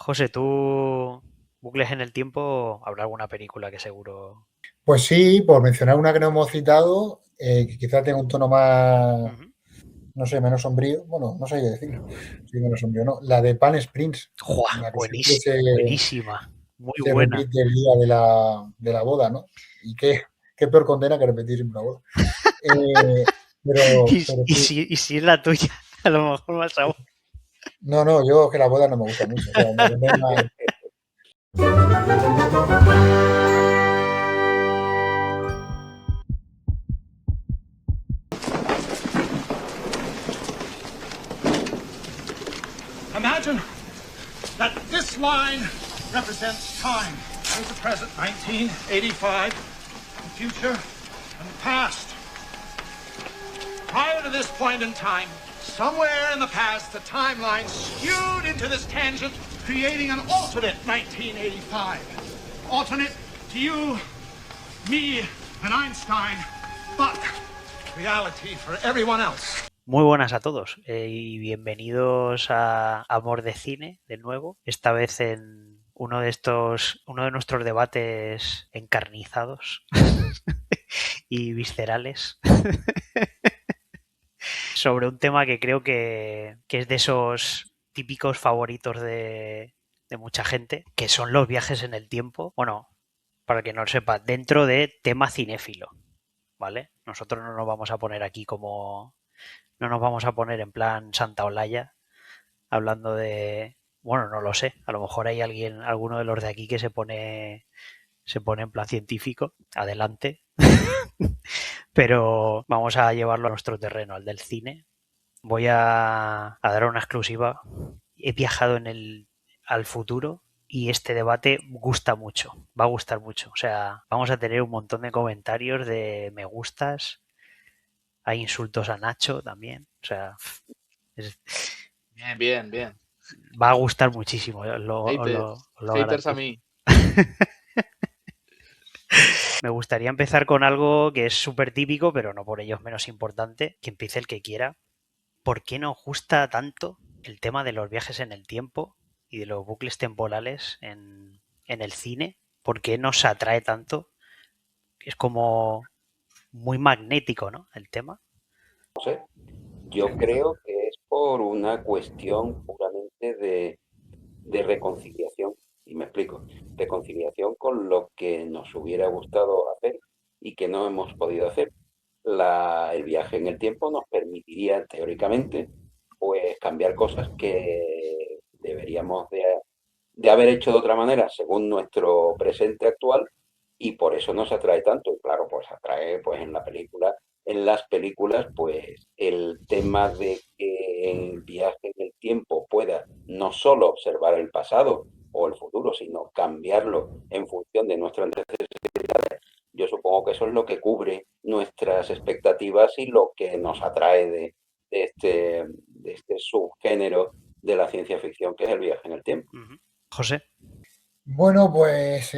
José, tú, bucles en el tiempo, habrá alguna película que seguro. Pues sí, por mencionar una que no hemos citado, que quizás tenga un tono más, Ujú. no sé, menos sombrío. Bueno, no sé qué decirlo. Sí, menos sombrío, no. La de Palm Springs, ¡Jua! la que siempre Buenísima, buenísima, muy se buena. repite el día de la boda, ¿no? Y qué peor condena que repetir siempre una boda. Eh, Y, pero y sí, si, y si es la tuya, a lo mejor más aún. no, no, yo que la boda no me gusta mucho. O sea, me condena. Imagine that this line represents time. There's the present, 1985, the future, and the past. Prior to this point in time, somewhere in the past, the timeline skewed into this tangent, creating an alternate 1985. Alternate to you, me, and Einstein, but reality for everyone else. Muy buenas a todos y bienvenidos a Amor de Cine de nuevo, esta vez en uno de nuestros debates encarnizados y viscerales sobre un tema que creo que es de esos típicos favoritos de mucha gente, que son los viajes en el tiempo. Bueno, para que no lo sepa, dentro de tema cinéfilo, ¿vale? Nosotros no nos vamos a poner aquí como... No nos vamos a poner en plan Santa Olaya hablando de... Bueno, no lo sé. A lo mejor hay alguien, alguno de los de aquí que se pone en plan científico. Adelante. Pero vamos a llevarlo a nuestro terreno, al del cine. Voy a dar una exclusiva. He viajado al futuro y este debate gusta mucho, va a gustar mucho. O sea, vamos a tener un montón de comentarios de me gustas, hay insultos a Nacho también. O sea, es- Bien, bien, bien. va a gustar muchísimo, Haters. os lo Haters a garantizo. mí. Me gustaría empezar con algo que es súper típico, pero no por ello es menos importante. Que empiece el que quiera. ¿Por qué nos gusta tanto el tema de los viajes en el tiempo y de los bucles temporales en el cine? ¿Por qué nos atrae tanto? Es como muy magnético, ¿no? El tema. Sé. Yo creo que es por una cuestión puramente de reconciliación, y me explico, reconciliación con lo que nos hubiera gustado hacer y que no hemos podido hacer. El viaje en el tiempo nos permitiría, teóricamente, pues cambiar cosas que deberíamos de haber hecho de otra manera según nuestro presente actual y por eso nos atrae tanto. Y claro, pues atrae pues en las películas, pues el tema de que el viaje en el tiempo pueda no solo observar el pasado o el futuro, sino cambiarlo en función de nuestras necesidades. Yo supongo que eso es lo que cubre nuestras expectativas y lo que nos atrae de este subgénero de la ciencia ficción que es el viaje en el tiempo. Uh -huh. José. Bueno, pues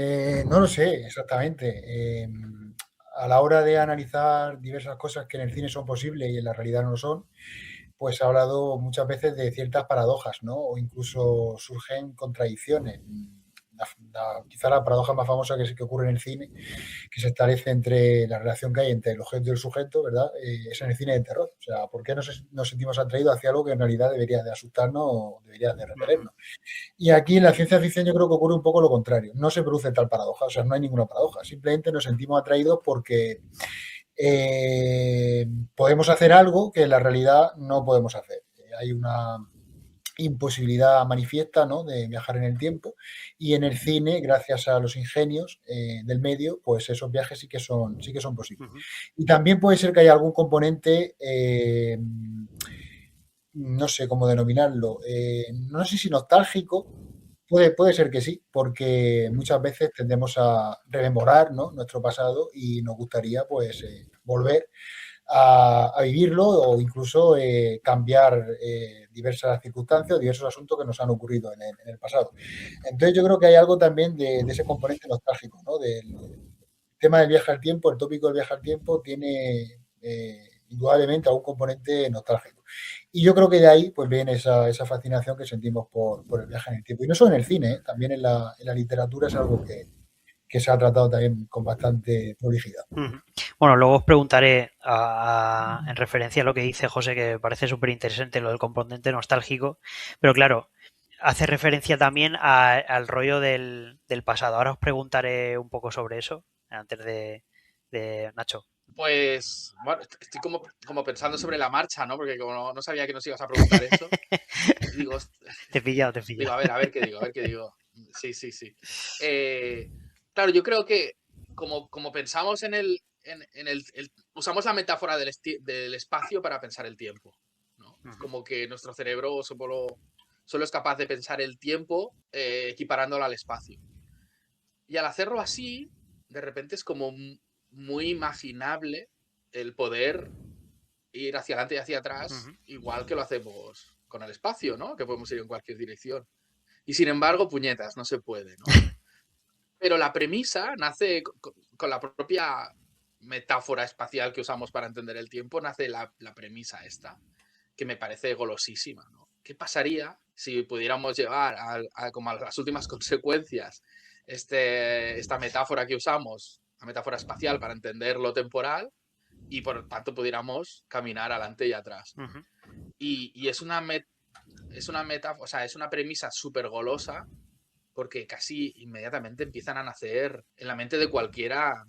no lo sé exactamente. A la hora de analizar diversas cosas que en el cine son posibles y en la realidad no lo son, pues se ha hablado muchas veces de ciertas paradojas, ¿no? O incluso surgen contradicciones. Quizá la paradoja más famosa que ocurre en el cine, que se establece entre la relación que hay entre el objeto y el sujeto, ¿verdad? Es en el cine de terror. O sea, ¿por qué nos sentimos atraídos hacia algo que en realidad debería de asustarnos o debería de Uh -huh. repelernos? Y aquí en la ciencia ficción yo creo que ocurre un poco lo contrario. No se produce tal paradoja, o sea, no hay ninguna paradoja. Simplemente nos sentimos atraídos porque podemos hacer algo que en la realidad no podemos hacer. Hay una imposibilidad manifiesta, ¿no?, de viajar en el tiempo, y en el cine, gracias a los ingenios del medio, pues esos viajes sí que son Uh posibles. -huh. Y también puede ser que haya algún componente no sé cómo denominarlo, no sé si nostálgico, puede ser que sí, porque muchas veces tendemos a rememorar, ¿no?, nuestro pasado y nos gustaría pues volver a vivirlo o incluso cambiar diversas circunstancias o diversos asuntos que nos han ocurrido en el pasado. Entonces yo creo que hay algo también de ese componente nostálgico, ¿no? Del tema del viaje al tiempo, el tópico del viaje al tiempo tiene indudablemente algún componente nostálgico. Y yo creo que de ahí pues viene esa fascinación que sentimos por el viaje en el tiempo. Y no solo en el cine, ¿eh? También en la literatura es algo que se ha tratado también con bastante prolijidad. Bueno, luego os preguntaré en referencia a lo que dice José, que me parece súper interesante lo del componente nostálgico, pero claro, hace referencia también al rollo del pasado. Ahora os preguntaré un poco sobre eso, antes de Nacho. Pues, bueno, estoy como pensando sobre la marcha, ¿no? Porque como no sabía que nos ibas a preguntar eso, digo, Te he pillado. digo, a ver qué digo. Sí. Claro, yo creo que como pensamos usamos la metáfora del espacio para pensar el tiempo, ¿no? Es como que nuestro cerebro solo es capaz de pensar el tiempo equiparándolo al espacio. Y al hacerlo así, de repente es como muy imaginable el poder ir hacia adelante y hacia atrás, igual que lo hacemos con el espacio, ¿no? Que podemos ir en cualquier dirección. Y sin embargo, puñetas, no se puede, ¿no? Pero la premisa nace con la propia metáfora espacial que usamos para entender el tiempo, nace la premisa esta, que me parece golosísima, ¿no? ¿Qué pasaría si pudiéramos llevar como a las últimas consecuencias esta metáfora que usamos, la metáfora espacial para entender lo temporal, y por tanto pudiéramos caminar adelante y atrás? Y es una metáfora, o sea, es una premisa súper golosa, porque casi inmediatamente empiezan a nacer en la mente de cualquiera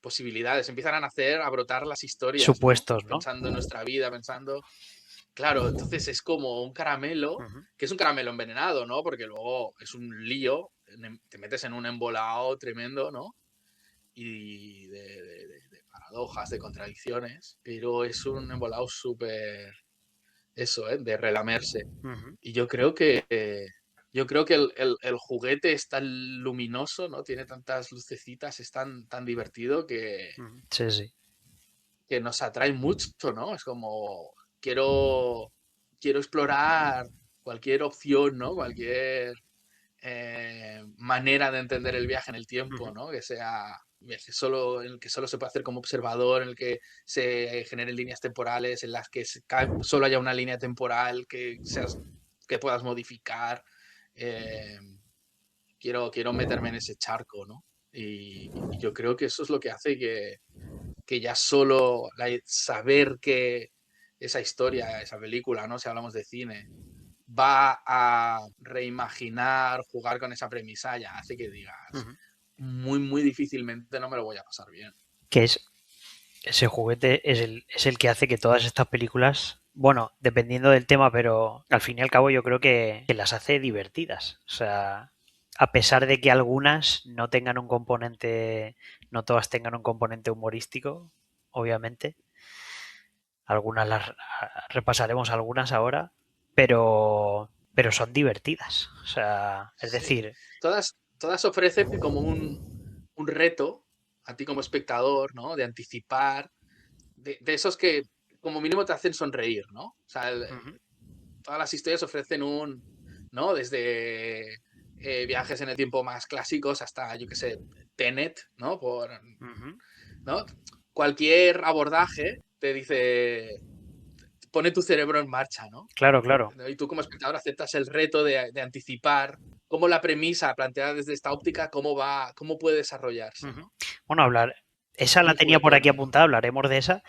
posibilidades, empiezan a nacer, a brotar las historias, Supuestos, ¿no? Pensando en nuestra vida, pensando... Claro, entonces es como un caramelo, que es un caramelo envenenado, ¿no? Porque luego es un lío, te metes en un embolado tremendo, ¿no? Y de paradojas, de contradicciones, pero es un embolado súper... Eso, de relamerse. Y yo creo que el juguete es tan luminoso, ¿no? Tiene tantas lucecitas, es tan divertido Sí. que nos atrae mucho, ¿no? Es como, quiero explorar cualquier opción, ¿no? Cualquier manera de entender el viaje en el tiempo, ¿no? Que sea viaje en el que solo se puede hacer como observador, en el que se generen líneas temporales, en las que solo haya una línea temporal que puedas modificar. Quiero meterme en ese charco, ¿no? Y yo creo que eso es lo que hace que ya solo saber que esa historia, esa película, ¿no? Si hablamos de cine, va a reimaginar, jugar con esa premisa, ya hace que digas, muy difícilmente no me lo voy a pasar bien. Que ese juguete es el que hace que todas estas películas, bueno, dependiendo del tema, pero al fin y al cabo yo creo que las hace divertidas. O sea, a pesar de que algunas no tengan un componente, no todas tengan un componente humorístico, obviamente. Algunas las repasaremos algunas ahora, pero son divertidas. O sea, es decir, todas ofrecen como un reto a ti como espectador, ¿no? De anticipar, de esos que como mínimo te hacen sonreír, ¿no? O sea, todas las historias ofrecen ¿no? Desde viajes en el tiempo más clásicos hasta, yo qué sé, Tenet, ¿no? ¿no? Cualquier abordaje te dice, pone tu cerebro en marcha, ¿no? Claro. Y tú como espectador aceptas el reto de anticipar cómo la premisa planteada desde esta óptica, cómo puede desarrollarse, ¿no? Bueno, esa la tenía por aquí apuntada, hablaremos de esa.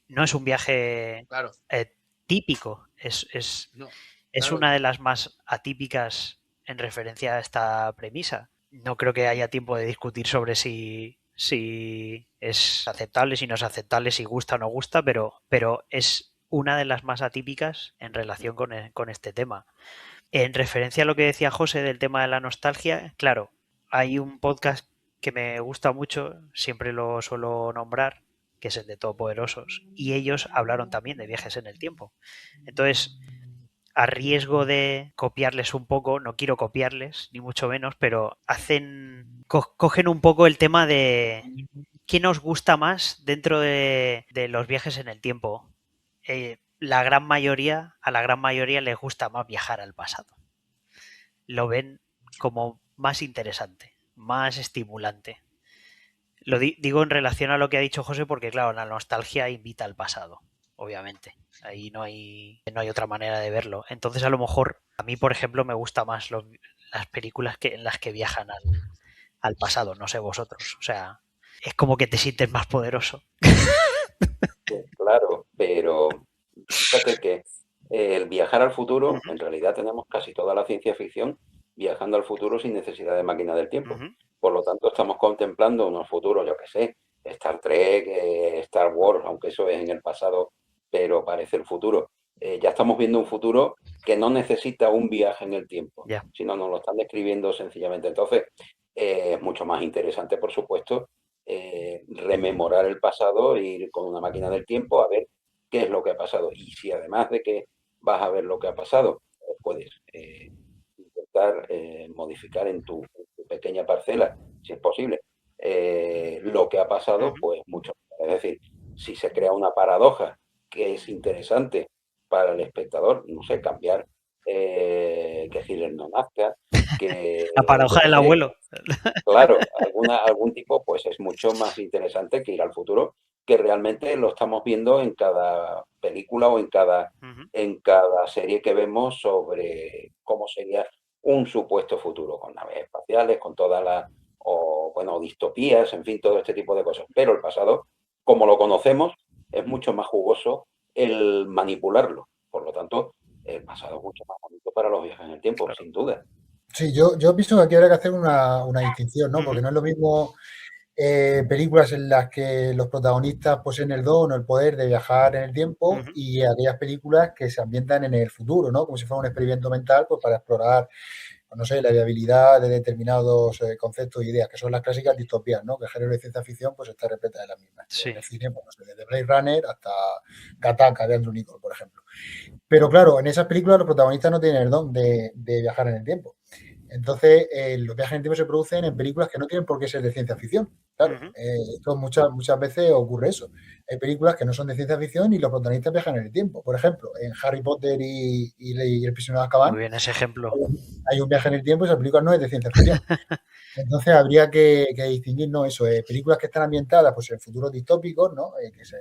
No es un viaje claro. Típico, es una de las más atípicas en referencia a esta premisa. No creo que haya tiempo de discutir sobre si es aceptable, si no es aceptable, si gusta o no gusta, pero es una de las más atípicas en relación con este tema. En referencia a lo que decía José del tema de la nostalgia, claro, hay un podcast que me gusta mucho, siempre lo suelo nombrar, que es el de Todopoderosos, y ellos hablaron también de viajes en el tiempo. Entonces, a riesgo de copiarles un poco, no quiero copiarles, ni mucho menos, pero cogen un poco el tema de qué nos gusta más dentro de los viajes en el tiempo. A la gran mayoría les gusta más viajar al pasado. Lo ven como más interesante, más estimulante. Lo digo en relación a lo que ha dicho José porque, claro, la nostalgia invita al pasado. obviamente. Ahí no hay otra manera de verlo. Entonces, a lo mejor, a mí, por ejemplo, me gusta más las películas en las que viajan al pasado, no sé vosotros. O sea, es como que te sientes más poderoso. Pues claro, pero fíjate que el viajar al futuro, en realidad tenemos casi toda la ciencia ficción viajando al futuro sin necesidad de máquina del tiempo. Por lo tanto, estamos contemplando unos futuros, yo qué sé, Star Trek, Star Wars, aunque eso es en el pasado, pero parece el futuro. Ya estamos viendo un futuro que no necesita un viaje en el tiempo, Ya. sino nos lo están describiendo sencillamente. Entonces, es mucho más interesante, por supuesto, rememorar el pasado, ir con una máquina del tiempo a ver qué es lo que ha pasado. Y si además de que vas a ver lo que ha pasado, puedes intentar modificar en tu pequeña parcela, si es posible, lo que ha pasado, pues mucho. Es decir, si se crea una paradoja que es interesante para el espectador, no sé, cambiar que Hitler no nazca, que La paradoja del abuelo. claro, algún tipo, pues es mucho más interesante que ir al futuro, que realmente lo estamos viendo en cada película o en cada serie que vemos sobre cómo sería un supuesto futuro, con naves espaciales, con todas las, o bueno, distopías, en fin, todo este tipo de cosas. Pero el pasado, como lo conocemos, es mucho más jugoso el manipularlo. Por lo tanto, el pasado es mucho más bonito para los viajes en el tiempo, Claro. sin duda. Sí, yo pienso que aquí habrá que hacer una distinción, ¿no? Porque no es lo mismo películas en las que los protagonistas poseen el don o el poder de viajar en el tiempo y aquellas películas que se ambientan en el futuro, ¿no? Como si fuera un experimento mental, pues para explorar, pues, no sé, la viabilidad de determinados conceptos e ideas, que son las clásicas distopías, ¿no? Que el género de ciencia ficción pues está repleta de las mismas. Sí. En el cine, pues no sé, desde Blade Runner hasta Gattaca de Andrew Niccol, por ejemplo. Pero claro, en esas películas los protagonistas no tienen el don de viajar en el tiempo. Entonces, los viajes en el tiempo se producen en películas que no tienen por qué ser de ciencia ficción. Claro, esto muchas veces ocurre eso. Hay películas que no son de ciencia ficción y los protagonistas viajan en el tiempo. Por ejemplo, en Harry Potter y El prisionero de Azkaban Muy bien ese ejemplo. hay un viaje en el tiempo y esa película no es de ciencia ficción. Entonces habría que distinguir, ¿no? Eso, películas que están ambientadas pues, en futuros distópicos, ¿no? Pues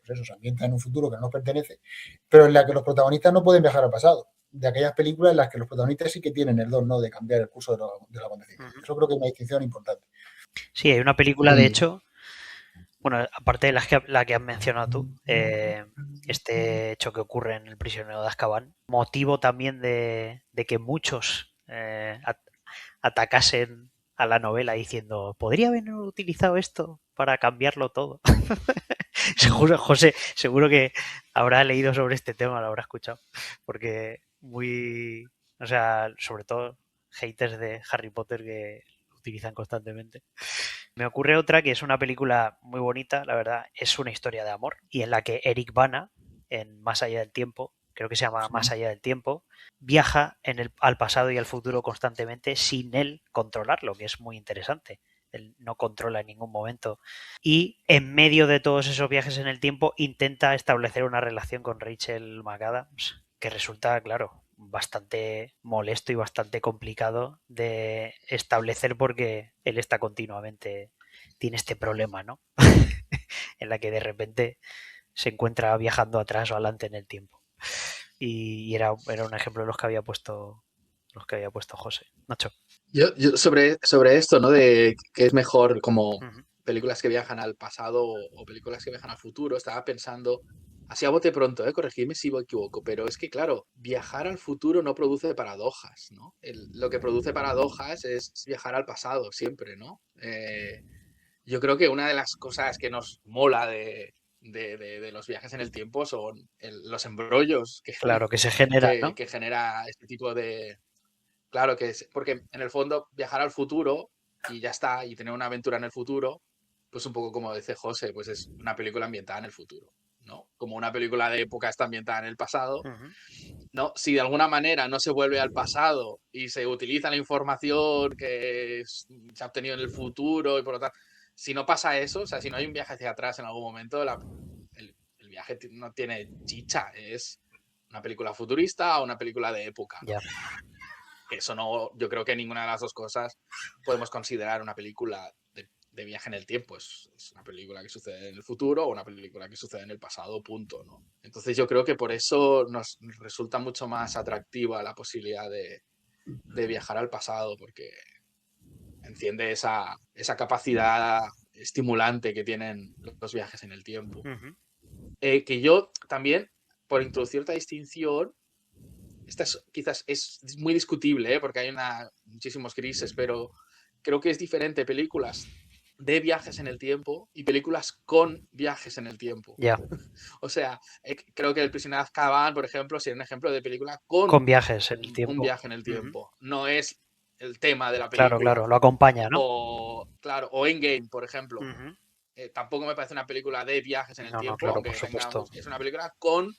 eso, se ambientan en un futuro que no nos pertenece, pero en la que los protagonistas no pueden viajar al pasado. De aquellas películas en las que los protagonistas sí que tienen el don, ¿no? De cambiar el curso de los acontecimientos. Eso creo que es una distinción importante. Sí, hay una película, de hecho, bueno, aparte de la que has mencionado tú, este hecho que ocurre en El prisionero de Azkaban, motivo también de que muchos atacasen a la novela diciendo, ¿podría haber utilizado esto para cambiarlo todo? Seguro, José, seguro que habrá leído sobre este tema, lo habrá escuchado, porque o sea, sobre todo haters de Harry Potter que lo utilizan constantemente. Me ocurre otra que es una película muy bonita, la verdad, es una historia de amor y en la que Eric Bana, en Más allá del tiempo, creo que se llama Más allá del tiempo, viaja al pasado y al futuro constantemente sin él controlarlo, que es muy interesante. Él no controla en ningún momento. Y en medio de todos esos viajes en el tiempo intenta establecer una relación con Rachel McAdams, que resulta, claro, bastante molesto y bastante complicado de establecer porque él está continuamente, tiene este problema, ¿no? En la que de repente se encuentra viajando atrás o adelante en el tiempo. Y era un ejemplo de los que había puesto José. Nacho. Yo sobre esto, ¿no? De que es mejor como películas que viajan al pasado o películas que viajan al futuro, estaba pensando, así a bote pronto, corregidme si me equivoco, pero es que, claro, viajar al futuro no produce paradojas, ¿no? Lo que produce paradojas es viajar al pasado siempre, ¿no? Yo creo que una de las cosas que nos mola de los viajes en el tiempo son los embrollos Claro, que se genera, ¿no? que genera este tipo de... Claro que es, porque en el fondo viajar al futuro y ya está, y tener una aventura en el futuro, pues un poco como dice José, pues es una película ambientada en el futuro, ¿no? Como una película de época está ambientada en el pasado, ¿no? Si de alguna manera no se vuelve al pasado y se utiliza la información que se ha obtenido en el futuro y por lo tanto, si no pasa eso, o sea, si no hay un viaje hacia atrás en algún momento, el viaje no tiene chicha, es una película futurista o una película de época. Ya. Eso no, yo creo que ninguna de las dos cosas podemos considerar una película de viaje en el tiempo. Es una película que sucede en el futuro o una película que sucede en el pasado, punto, ¿no? Entonces yo creo que por eso nos resulta mucho más atractiva la posibilidad de viajar al pasado, porque enciende esa capacidad estimulante que tienen los viajes en el tiempo. Que yo también, por introducir otra distinción, esta quizás es muy discutible, porque hay muchísimos grises, pero creo que es diferente películas de viajes en el tiempo y películas con viajes en el tiempo. Ya. O sea, creo que El prisionero de Azkaban, por ejemplo, sería un ejemplo de película con viajes en el tiempo. Un viaje en el tiempo. No es el tema de la película. Claro, lo acompaña, ¿no? O Endgame, por ejemplo. Tampoco me parece una película de viajes en el tiempo, claro, aunque es una película con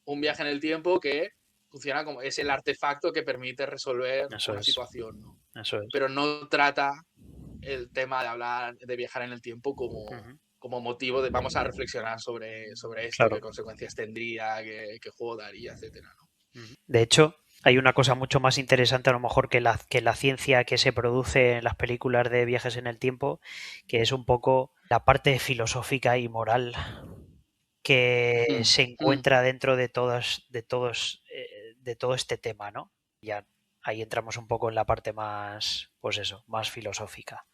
un viaje en el tiempo que funciona como es el artefacto que permite resolver una situación, ¿no? Eso es. Pero no trata el tema de hablar de viajar en el tiempo como motivo de vamos a reflexionar sobre esto, claro, qué consecuencias tendría, qué juego daría, etcétera, ¿no? De hecho, hay una cosa mucho más interesante a lo mejor que la ciencia que se produce en las películas de viajes en el tiempo, que es un poco la parte filosófica y moral que se encuentra dentro de todo este tema, ¿no? Ya ahí entramos un poco en la parte más, pues eso, más filosófica.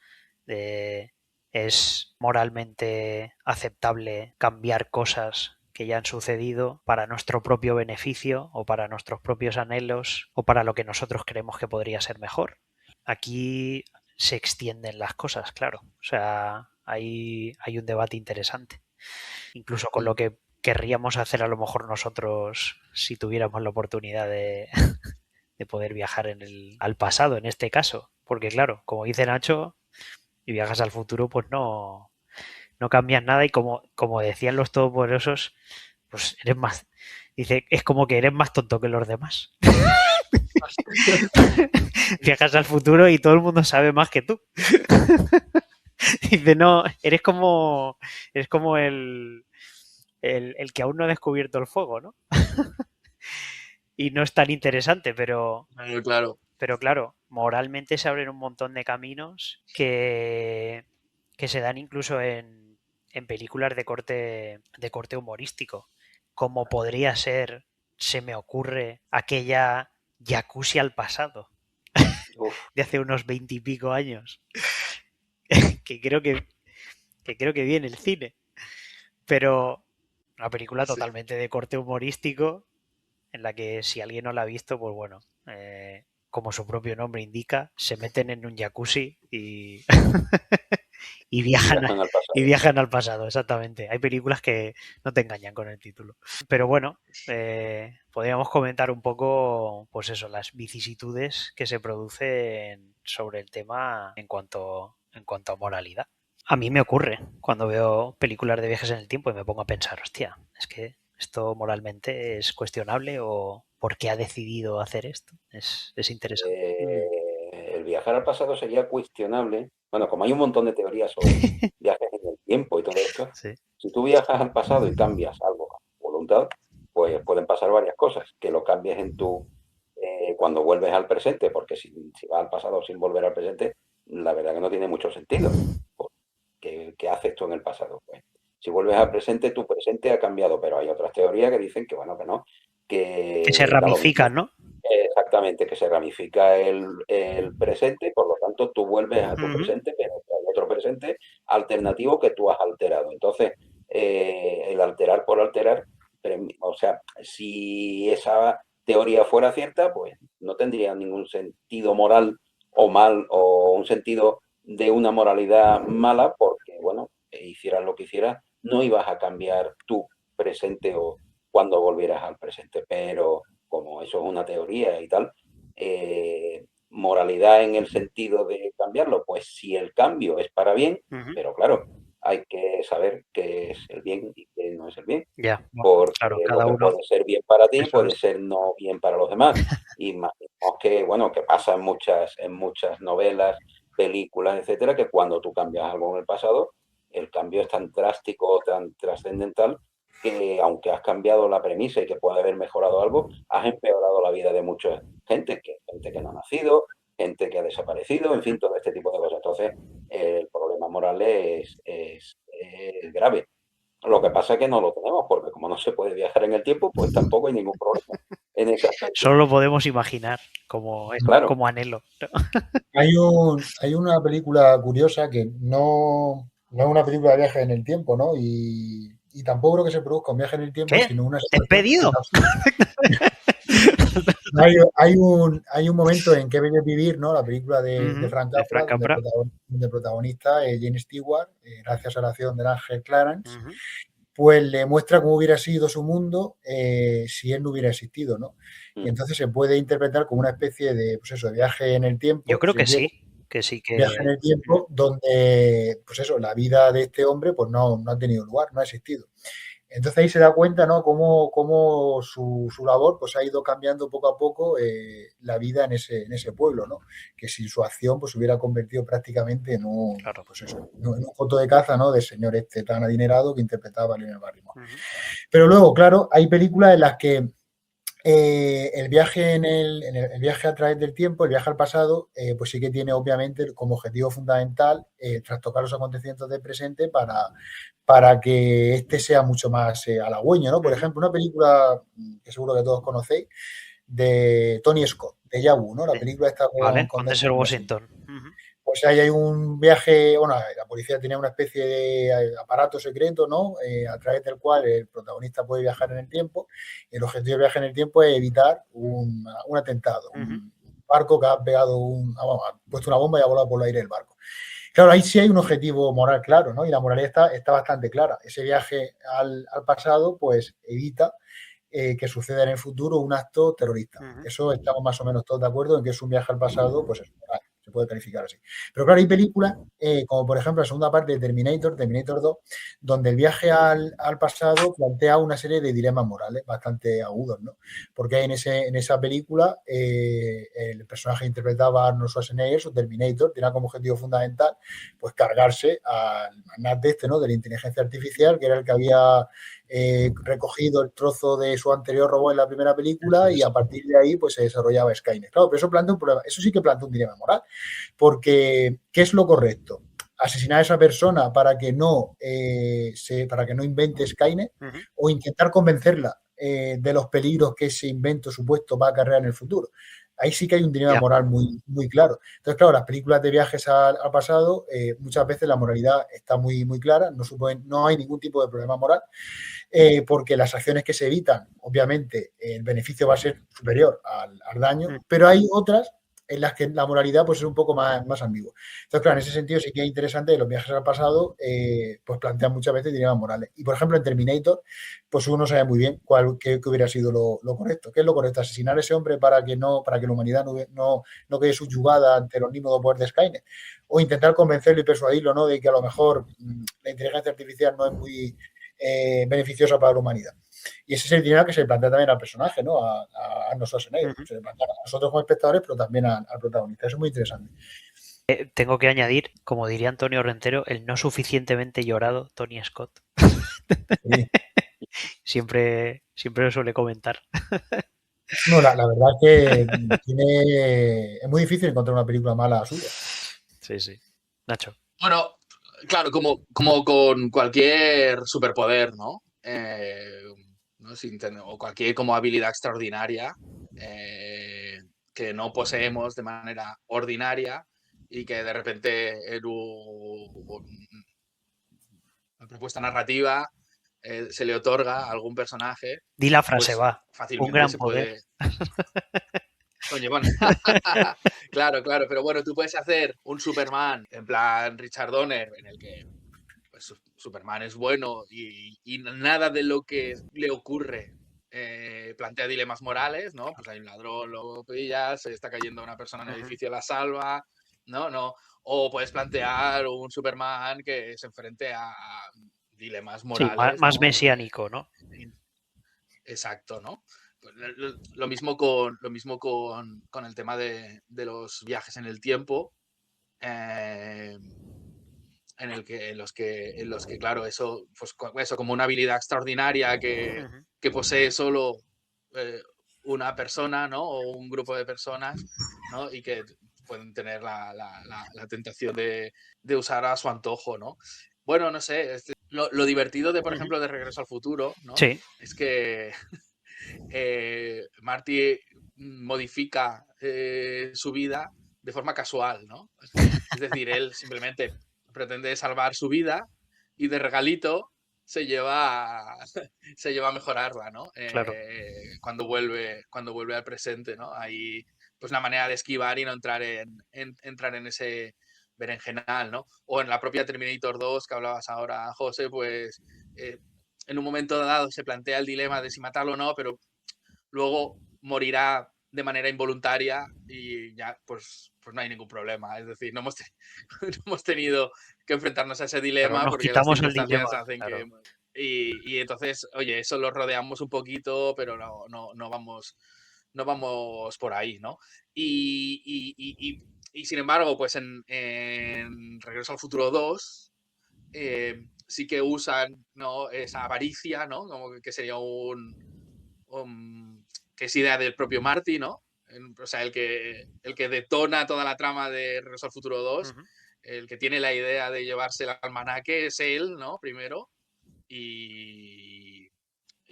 ¿Es moralmente aceptable cambiar cosas que ya han sucedido para nuestro propio beneficio o para nuestros propios anhelos o para lo que nosotros creemos que podría ser mejor? Aquí se extienden las cosas, claro. O sea, hay un debate interesante. Incluso con lo que querríamos hacer a lo mejor nosotros si tuviéramos la oportunidad de poder viajar al pasado en este caso. Porque claro, como dice Nacho, y viajas al futuro, pues no cambias nada y como decían los todopoderosos, pues eres más... Dice, es como que eres más tonto que los demás. Viajas al futuro y todo el mundo sabe más que tú. Dice, no, eres como el que aún no ha descubierto el fuego, ¿no? Y no es tan interesante, pero claro. Pero claro, moralmente se abren un montón de caminos que se dan incluso en películas de corte humorístico, como podría ser, se me ocurre, aquella Jacuzzi al pasado, de hace unos 20 y pico años, que creo que vi en el cine, pero una película totalmente de corte humorístico, en la que si alguien no la ha visto, pues bueno, como su propio nombre indica, se meten en un jacuzzi y viajan al pasado, exactamente. Hay películas que no te engañan con el título. Pero bueno, podríamos comentar un poco, pues eso, las vicisitudes que se producen sobre el tema en cuanto a moralidad. A mí me ocurre cuando veo películas de viajes en el tiempo y me pongo a pensar, hostia, es que esto moralmente es cuestionable o ¿por qué ha decidido hacer esto? Es interesante. El viajar al pasado sería cuestionable. Bueno, como hay un montón de teorías sobre viajes en el tiempo y todo esto, Sí. Si tú viajas al pasado y cambias algo a voluntad, pues pueden pasar varias cosas. Que lo cambies cuando vuelves al presente, porque si vas al pasado sin volver al presente, la verdad que no tiene mucho sentido. ¿Qué haces tú en el pasado? Pues, si vuelves al presente, tu presente ha cambiado, pero hay otras teorías que dicen que bueno, que no. Que se ramifican, ¿no? Exactamente, que se ramifica el presente, por lo tanto tú vuelves a tu presente, pero hay otro presente alternativo que tú has alterado. Entonces, el alterar por alterar, o sea, si esa teoría fuera cierta, pues no tendría ningún sentido moral o mal, o un sentido de una moralidad mala, porque, bueno, hicieras lo que hicieras, no ibas a cambiar tu presente o cuando volvieras al presente, pero como eso es una teoría y tal, moralidad en el sentido de cambiarlo, pues si el cambio es para bien, pero claro, hay que saber qué es el bien y qué no es el bien. Ya, porque claro, lo que puede ser bien para ti puede ser no bien para los demás. Y imaginemos que, bueno, que pasa en muchas novelas, películas, etcétera, que cuando tú cambias algo en el pasado, el cambio es tan drástico, tan trascendental, que aunque has cambiado la premisa y que puede haber mejorado algo, has empeorado la vida de mucha gente que no ha nacido, gente que ha desaparecido, en fin, todo este tipo de cosas. Entonces, el problema problema moral es grave. Lo que pasa es que no lo tenemos, porque como no se puede viajar en el tiempo, pues tampoco hay ningún problema en ese aspecto. Solo lo podemos imaginar como Claro. anhelo. Hay una película curiosa que no es una película de viaje en el tiempo, ¿no? Y tampoco creo que se produzca un viaje en el tiempo, ¿Qué? sino una ¿Te he pedido? Hay un momento en Que bello es vivir, ¿no? La película de Frank de Capra, Frank Capra. donde el protagonista es Jane Stewart, gracias a la acción del ángel Clarence, Ujú. pues le muestra cómo hubiera sido su mundo si él no hubiera existido, ¿no? Y Mm. entonces se puede interpretar como una especie de, pues eso, de viaje en el tiempo. Yo creo si que os digo, sí, viaje en el tiempo donde, pues eso, la vida de este hombre pues no ha tenido lugar, no ha existido. Entonces ahí se da cuenta, ¿no? Cómo su labor pues ha ido cambiando poco a poco la vida en ese pueblo, ¿no? Que sin su acción pues se hubiera convertido prácticamente en un, Claro. pues eso, en un foto de caza, ¿no? Del señor este tan adinerado que interpretaba a Lionel Barrymore. Ujú. Pero luego, claro, hay películas en las que el viaje el viaje a través del tiempo, el viaje al pasado, pues sí que tiene obviamente como objetivo fundamental trastocar los acontecimientos del presente para que este sea mucho más halagüeño, ¿no? Por ejemplo, una película que seguro que todos conocéis, de Tony Scott, de Yabu, ¿no? La película está Vale, con con Denzel Washington. Washington. Ujú. Pues ahí hay un viaje, bueno, la policía tiene una especie de aparato secreto, ¿no? A través del cual el protagonista puede viajar en el tiempo. Y el objetivo del viaje en el tiempo es evitar un atentado, un barco que ha pegado ha puesto una bomba y ha volado por el aire el barco. Claro, ahí sí hay un objetivo moral claro, ¿no? Y la moralidad está bastante clara. Ese viaje al pasado, pues evita que suceda en el futuro un acto terrorista. Eso estamos más o menos todos de acuerdo en que es un viaje al pasado, pues es moral, se puede calificar así. Pero claro, hay películas, como por ejemplo la segunda parte de Terminator 2, donde el viaje al pasado plantea una serie de dilemas morales bastante agudos, ¿no? Porque en esa película el personaje interpretaba a Arnold Schwarzenegger, su Terminator, tenía como objetivo fundamental pues cargarse al magnate este, ¿no? De la inteligencia artificial, que era el que había recogido el trozo de su anterior robot en la primera película y a partir de ahí pues se desarrollaba Skynet. Claro, pero eso plantea un problema, eso sí que plantea un dilema moral, porque ¿qué es lo correcto? Asesinar a esa persona para que no invente Skynet o intentar convencerla de los peligros que ese invento supuesto va a acarrear en el futuro. Ahí sí que hay un dilema moral muy, muy claro. Entonces, claro, las películas de viajes al pasado, muchas veces la moralidad está muy, muy clara, no hay ningún tipo de problema moral, porque las acciones que se evitan, obviamente, el beneficio va a ser superior al daño, pero hay otras en las que la moralidad pues es un poco más ambigua. Entonces, claro, en ese sentido sí que es interesante los viajes al pasado, pues plantean muchas veces dilemas morales. Y, por ejemplo, en Terminator, pues uno sabe muy bien qué hubiera sido lo correcto. ¿Qué es lo correcto? Asesinar a ese hombre para que la humanidad no quede subyugada ante los nímidos poder de Skynet. O intentar convencerlo y persuadirlo, ¿no? De que a lo mejor la inteligencia artificial no es muy beneficiosa para la humanidad. Y ese es el dilema que se le plantea también al personaje, ¿no? A Arnold Schwarzenegger. Se le plantea a nosotros como espectadores, pero también al protagonista. Eso es muy interesante. Tengo que añadir, como diría Antonio Rentero, el no suficientemente llorado Tony Scott. Sí. siempre lo suele comentar. No, la verdad es que es muy difícil encontrar una película mala suya. Sí. Nacho. Bueno, claro, como con cualquier superpoder, ¿no? O cualquier como habilidad extraordinaria que no poseemos de manera ordinaria y que de repente en una propuesta narrativa se le otorga a algún personaje. Di la frase, pues, va. Fácilmente un gran se poder. Oye, bueno. claro, pero bueno, tú puedes hacer un Superman en plan Richard Donner, en el que pues, Superman es bueno y nada de lo que le ocurre plantea dilemas morales, ¿no? Pues hay un ladrón, lo pillas, se está cayendo una persona en el edificio, la salva, ¿no? O puedes plantear un Superman que se enfrente a dilemas morales. Sí, más mesiánico, ¿no? Exacto, ¿no? Lo mismo con el tema de los viajes en el tiempo, en los que claro, eso como una habilidad extraordinaria que posee solo una persona, ¿no? O un grupo de personas, ¿no? Y que pueden tener la tentación de usar a su antojo, ¿no? Bueno, no sé, lo divertido de, por ejemplo, de Regreso al Futuro, ¿no? Sí. Es que Marty modifica su vida de forma casual, ¿no? Es decir, él simplemente pretende salvar su vida y de regalito se lleva a mejorarla, ¿no? Claro. Cuando vuelve al presente, ¿no? Hay pues una manera de esquivar y no entrar entrar en ese berenjenal, ¿no? O en la propia Terminator 2 que hablabas ahora, José, pues en un momento dado se plantea el dilema de si matarlo o no, pero luego morirá de manera involuntaria y ya pues no hay ningún problema. Es decir, no hemos tenido que enfrentarnos a ese dilema, Claro, nos porque las quitamos el circunstancias dilema, hacen claro. que... Y entonces, oye, eso lo rodeamos un poquito, pero no vamos por ahí, ¿no? Y sin embargo, pues en Regreso al Futuro 2 sí que usan, ¿no?, esa avaricia, ¿no? Como que sería que es idea del propio Marty, ¿no? O sea, el que detona toda la trama de Regreso al Futuro 2, el que tiene la idea de llevarse el almanaque es él, ¿no? Primero. Y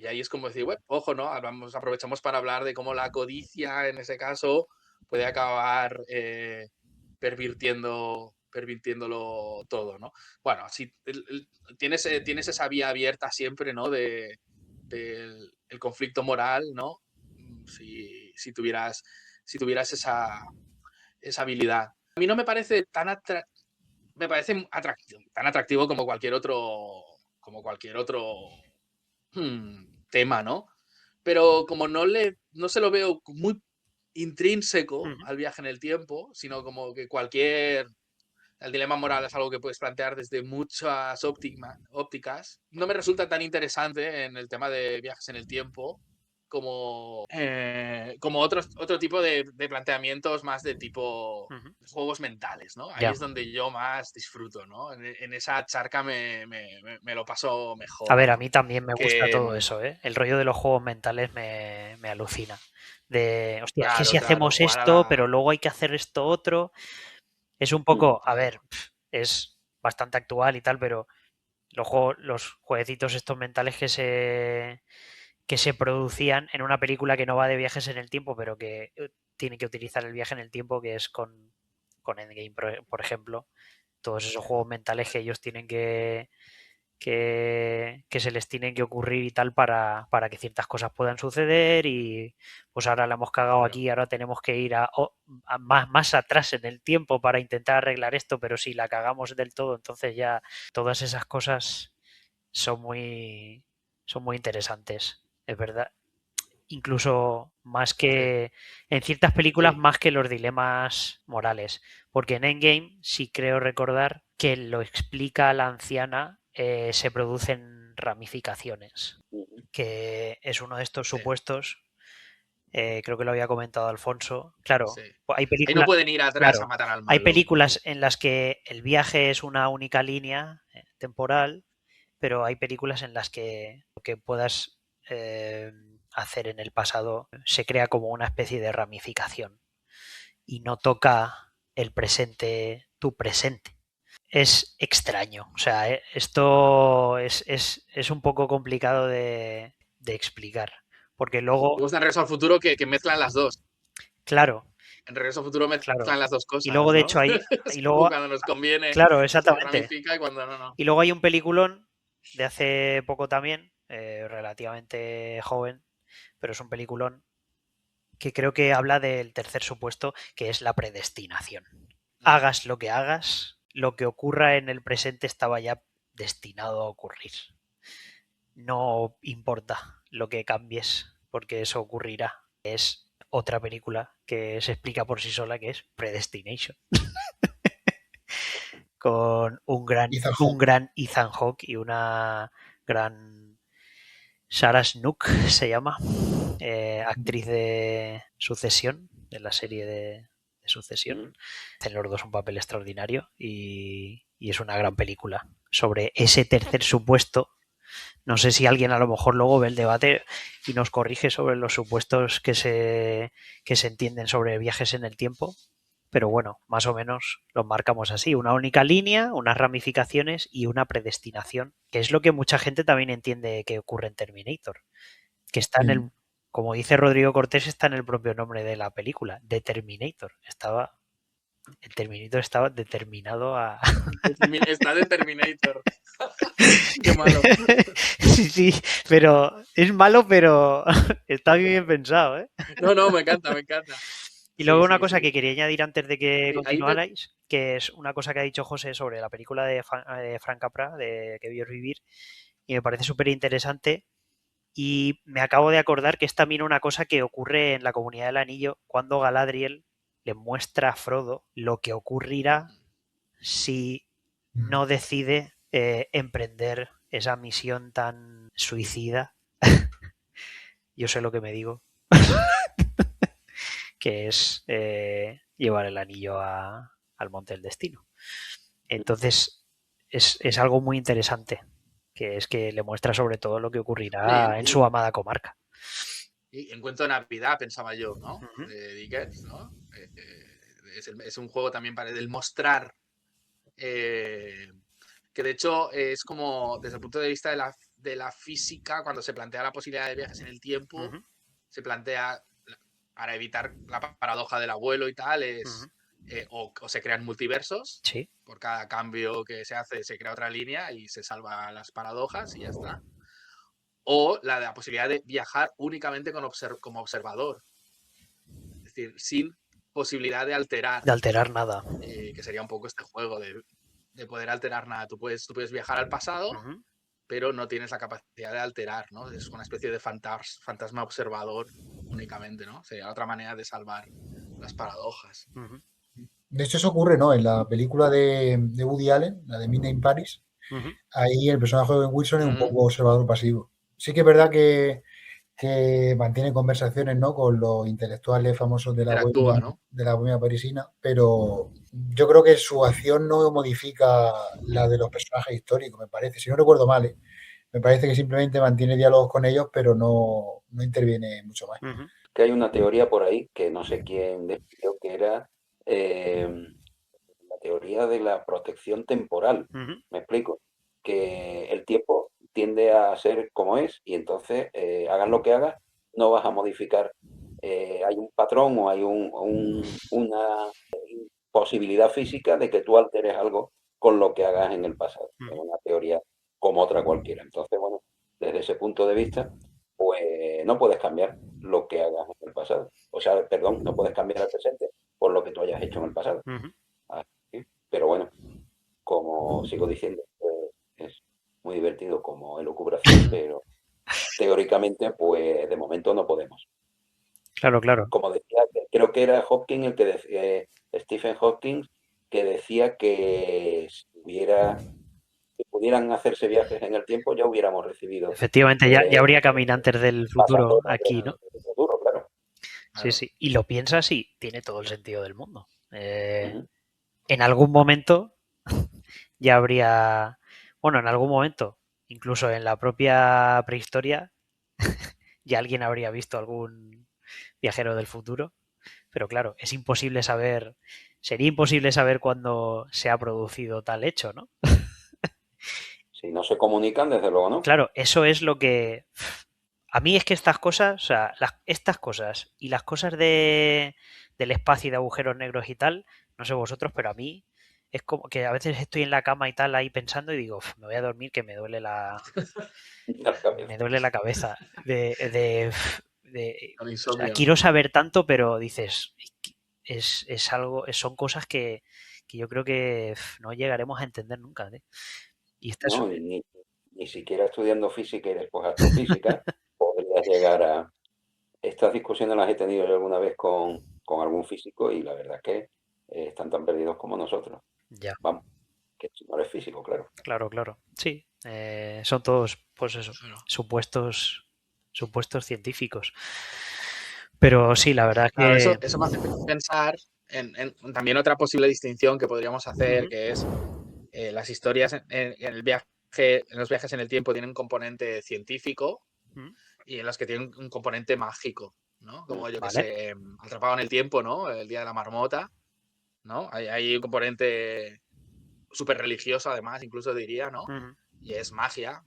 ahí es como decir, bueno, ojo, ¿no? Aprovechamos para hablar de cómo la codicia, en ese caso, puede acabar pervirtiéndolo todo, ¿no? Bueno, si tienes esa vía abierta siempre, ¿no? Del el conflicto moral, ¿no? Si tuvieras esa habilidad. A mí no me parece tan atractivo como cualquier otro tema, ¿no? Pero como no se lo veo muy intrínseco al viaje en el tiempo, sino como que el dilema moral es algo que puedes plantear desde muchas ópticas. No me resulta tan interesante en el tema de viajes en el tiempo como otro tipo de planteamientos más de tipo juegos mentales, ¿no? Ahí es donde yo más disfruto, ¿no? En esa charca me lo paso mejor. A ver, ¿no? a mí también me gusta todo eso, ¿eh? El rollo de los juegos mentales me alucina. De, hostia, es que si hacemos esto, pero luego hay que hacer esto otro. Es un poco, a ver, es bastante actual y tal, pero los jueguecitos estos mentales que se producían en una película que no va de viajes en el tiempo, pero que tiene que utilizar el viaje en el tiempo, que es con Endgame, por ejemplo. Todos esos juegos mentales que ellos tienen que se les tienen que ocurrir y tal para que ciertas cosas puedan suceder, y pues ahora la hemos cagado aquí, ahora tenemos que ir a más atrás en el tiempo para intentar arreglar esto, pero si la cagamos del todo, entonces ya todas esas cosas son muy interesantes, es verdad. Incluso más que en ciertas películas, más que los dilemas morales, porque en Endgame sí creo recordar que lo explica la anciana, se producen ramificaciones, que es uno de estos supuestos. Creo que lo había comentado Alfonso. Claro, hay películas, ahí no pueden ir atrás a matar al malo. Hay películas en las que el viaje es una única línea temporal, pero hay películas en las que lo que puedas hacer en el pasado se crea como una especie de ramificación y no toca el presente, tu presente. Es extraño, o sea, esto es un poco complicado de explicar, porque luego... Me gusta en Regreso al Futuro que mezclan las dos. Claro. En Regreso al Futuro mezclan las dos cosas. Y luego, de hecho, hay... y luego, cuando nos conviene, claro, exactamente. ramifica, y cuando no. Y luego hay un peliculón de hace poco también, relativamente joven, pero es un peliculón que creo que habla del tercer supuesto, que es la predestinación. Hagas lo que hagas, lo que ocurra en el presente estaba ya destinado a ocurrir. No importa lo que cambies, porque eso ocurrirá. Es otra película que se explica por sí sola, que es Predestination. Con un gran Ethan Hawke y una gran Sarah Snook, se llama, actriz de Sucesión, de la serie de Sucesión. Hacen los dos un papel extraordinario y es una gran película sobre ese tercer supuesto. No sé si alguien a lo mejor luego ve el debate y nos corrige sobre los supuestos que se entienden sobre viajes en el tiempo, pero bueno, más o menos los marcamos así. Una única línea, unas ramificaciones y una predestinación, que es lo que mucha gente también entiende que ocurre en Terminator, que está en el, como dice Rodrigo Cortés, está en el propio nombre de la película, The Terminator. El Terminator estaba determinado a... Está de Terminator. Qué malo. Sí, pero es malo, pero está bien pensado, ¿eh? No, me encanta. Y luego Sí, una sí, cosa sí. que quería añadir antes de que Sí, continuarais, que es una cosa que ha dicho José sobre la película de Frank Capra, de Que vio vivir, y me parece súper interesante. Y me acabo de acordar que es también una cosa que ocurre en la Comunidad del Anillo cuando Galadriel le muestra a Frodo lo que ocurrirá si no decide emprender esa misión tan suicida. Yo sé lo que me digo. Que es llevar el anillo al Monte del Destino. Entonces, es algo muy interesante, que es que le muestra sobre todo lo que ocurrirá en su amada comarca. Y en Cuento de Navidad, pensaba yo, ¿no? Ujú. De Dickens, ¿no? Es un juego también para el mostrar, que de hecho es como, desde el punto de vista de la física, cuando se plantea la posibilidad de viajes en el tiempo, Ujú. se plantea, para evitar la paradoja del abuelo y tal, es o se crean multiversos, Sí. por cada cambio que se hace se crea otra línea y se salvan las paradojas y ya está. O la posibilidad de viajar únicamente como observador. Es decir, sin posibilidad de alterar. De alterar nada. Que sería un poco este juego de poder alterar nada. Tú puedes viajar al pasado, pero no tienes la capacidad de alterar, ¿no? Es una especie de fantasma observador únicamente, ¿no? Sería otra manera de salvar las paradojas. De hecho, eso ocurre, ¿no? En la película de Woody Allen, la de Midnight in Paris, ahí el personaje de Owen Wilson es un poco observador pasivo. Sí que es verdad que mantiene conversaciones, ¿no? Con los intelectuales famosos de Interactúa, ¿no? de la bohemia parisina, pero yo creo que su acción no modifica la de los personajes históricos, me parece. Si no recuerdo mal, ¿eh? Me parece que simplemente mantiene diálogos con ellos, pero no interviene mucho más. Que hay una teoría por ahí que no sé quién definió, que era la teoría de la protección temporal. Me explico. Que el tiempo tiende a ser como es y entonces hagas lo que hagas, no vas a modificar. Hay un patrón o hay una posibilidad física de que tú alteres algo con lo que hagas en el pasado. Es una teoría como otra cualquiera. Entonces, bueno, desde ese punto de vista, pues no puedes cambiar lo que hagas en el pasado. O sea, perdón, no puedes cambiar el presente por lo que tú hayas hecho en el pasado. Así, pero bueno, como sigo diciendo, es muy divertido como elucubración, pero teóricamente, pues de momento no podemos. Claro, claro. Como decía, creo que era Hawking el que decía, Stephen Hawking, que decía que si pudieran hacerse viajes en el tiempo, ya hubiéramos recibido. Efectivamente, ya habría caminantes del futuro aquí, ¿no? Del futuro, claro. Sí, sí. Y lo piensas y tiene todo el sentido del mundo. En algún momento ya habría, bueno, en algún momento, incluso en la propia prehistoria, ya alguien habría visto algún viajero del futuro. Pero claro, es imposible saber, sería imposible saber cuándo se ha producido tal hecho, ¿no? Si no se comunican, desde luego no. Claro, eso es lo que... A mí es que estas cosas, o sea, estas cosas y las cosas del espacio y de agujeros negros y tal, no sé vosotros, pero a mí es como que a veces estoy en la cama y tal ahí pensando y digo, me voy a dormir que me duele me duele la cabeza o sea, quiero saber tanto, pero dices, es algo, son cosas que yo creo que no llegaremos a entender nunca, ¿eh? Y no, ni siquiera estudiando física y después astrofísica podrías llegar a... Estas discusiones las he tenido yo alguna vez con algún físico y la verdad es que están tan perdidos como nosotros. Ya. Vamos, que si no eres físico, claro. Claro, claro. Sí, son todos, pues eso, supuestos científicos. Pero sí, la verdad Claro, que... eso me hace pensar en también otra posible distinción que podríamos hacer, que es las historias en los viajes en el tiempo tienen un componente científico y en las que tienen un componente mágico, ¿no? Como yo que sé, Atrapado en el tiempo, ¿no? El día de la marmota. ¿no? Hay un componente súper religioso, además, incluso diría, ¿no? Ujú. Y es magia,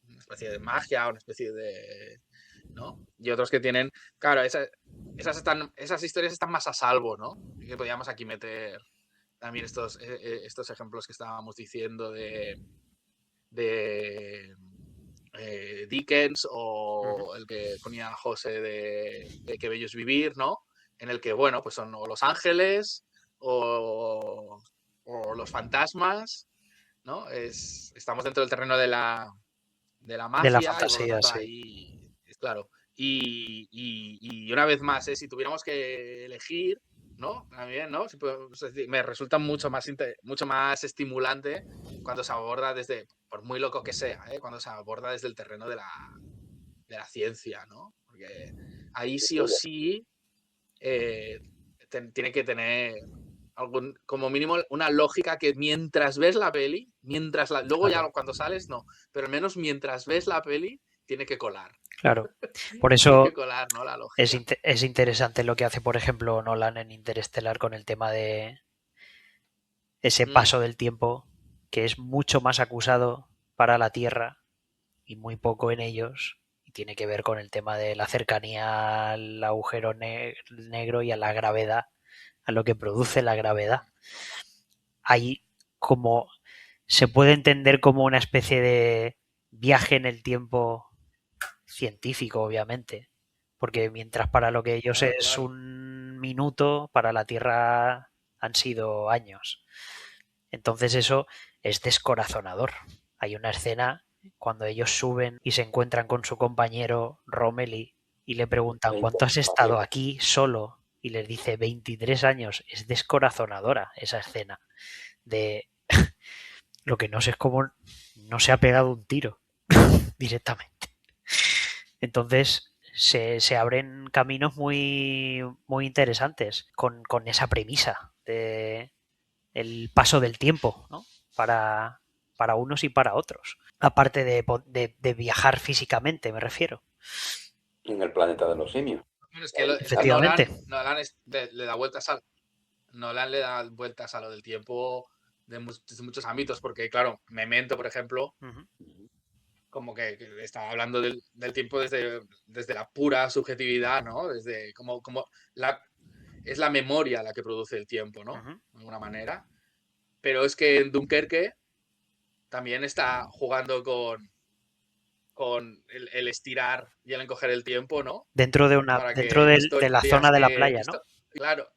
una especie de magia, una especie de... ¿no? Y otros que tienen... Claro, esas historias están más a salvo, ¿no? Y que podríamos aquí meter también estos ejemplos que estábamos diciendo de Dickens o el que ponía José de Qué bello es vivir, ¿no? En el que, bueno, pues son o los ángeles o los fantasmas, ¿no? Estamos dentro del terreno de la De la magia y por lo fantasía, tanto sí. ahí, claro. Y una vez más, si tuviéramos que elegir, ¿no? También, ¿no? Me resulta mucho más estimulante cuando se aborda desde, por muy loco que sea, cuando se aborda desde el terreno de la ciencia, ¿no? Porque ahí sí o sí tiene que tener como mínimo una lógica que mientras ves la peli, luego Claro. ya cuando sales no, pero al menos mientras ves la peli tiene que colar. Claro. Por Tiene eso que colar, ¿no? La lógica. es interesante lo que hace, por ejemplo, Nolan en Interestelar con el tema de ese paso del tiempo, que es mucho más acusado para la Tierra y muy poco en ellos, y tiene que ver con el tema de la cercanía al agujero negro y a la gravedad, a lo que produce la gravedad. Ahí como se puede entender como una especie de viaje en el tiempo científico, obviamente, porque mientras para lo que ellos es un minuto, para la Tierra han sido años. Entonces eso es descorazonador. Hay una escena cuando ellos suben y se encuentran con su compañero Romilly y le preguntan ¿cuánto has estado aquí solo? Y les dice 23 años. Es descorazonadora esa escena de lo que no sé es cómo no se ha pegado un tiro directamente. Entonces se abren caminos muy interesantes con esa premisa de el paso del tiempo, ¿no? Para unos y para otros. Aparte de viajar físicamente, me refiero. En el planeta de los simios. Es que Efectivamente. Nolan le da vueltas a lo del tiempo desde muchos ámbitos, porque claro, Memento, por ejemplo, como que está hablando del tiempo desde la pura subjetividad, ¿no? Desde como es la memoria la que produce el tiempo, ¿no? De alguna manera. Pero es que en Dunkerque también está jugando con el estirar y el encoger el tiempo, ¿no? Dentro de la zona de la playa, ¿no? Claro,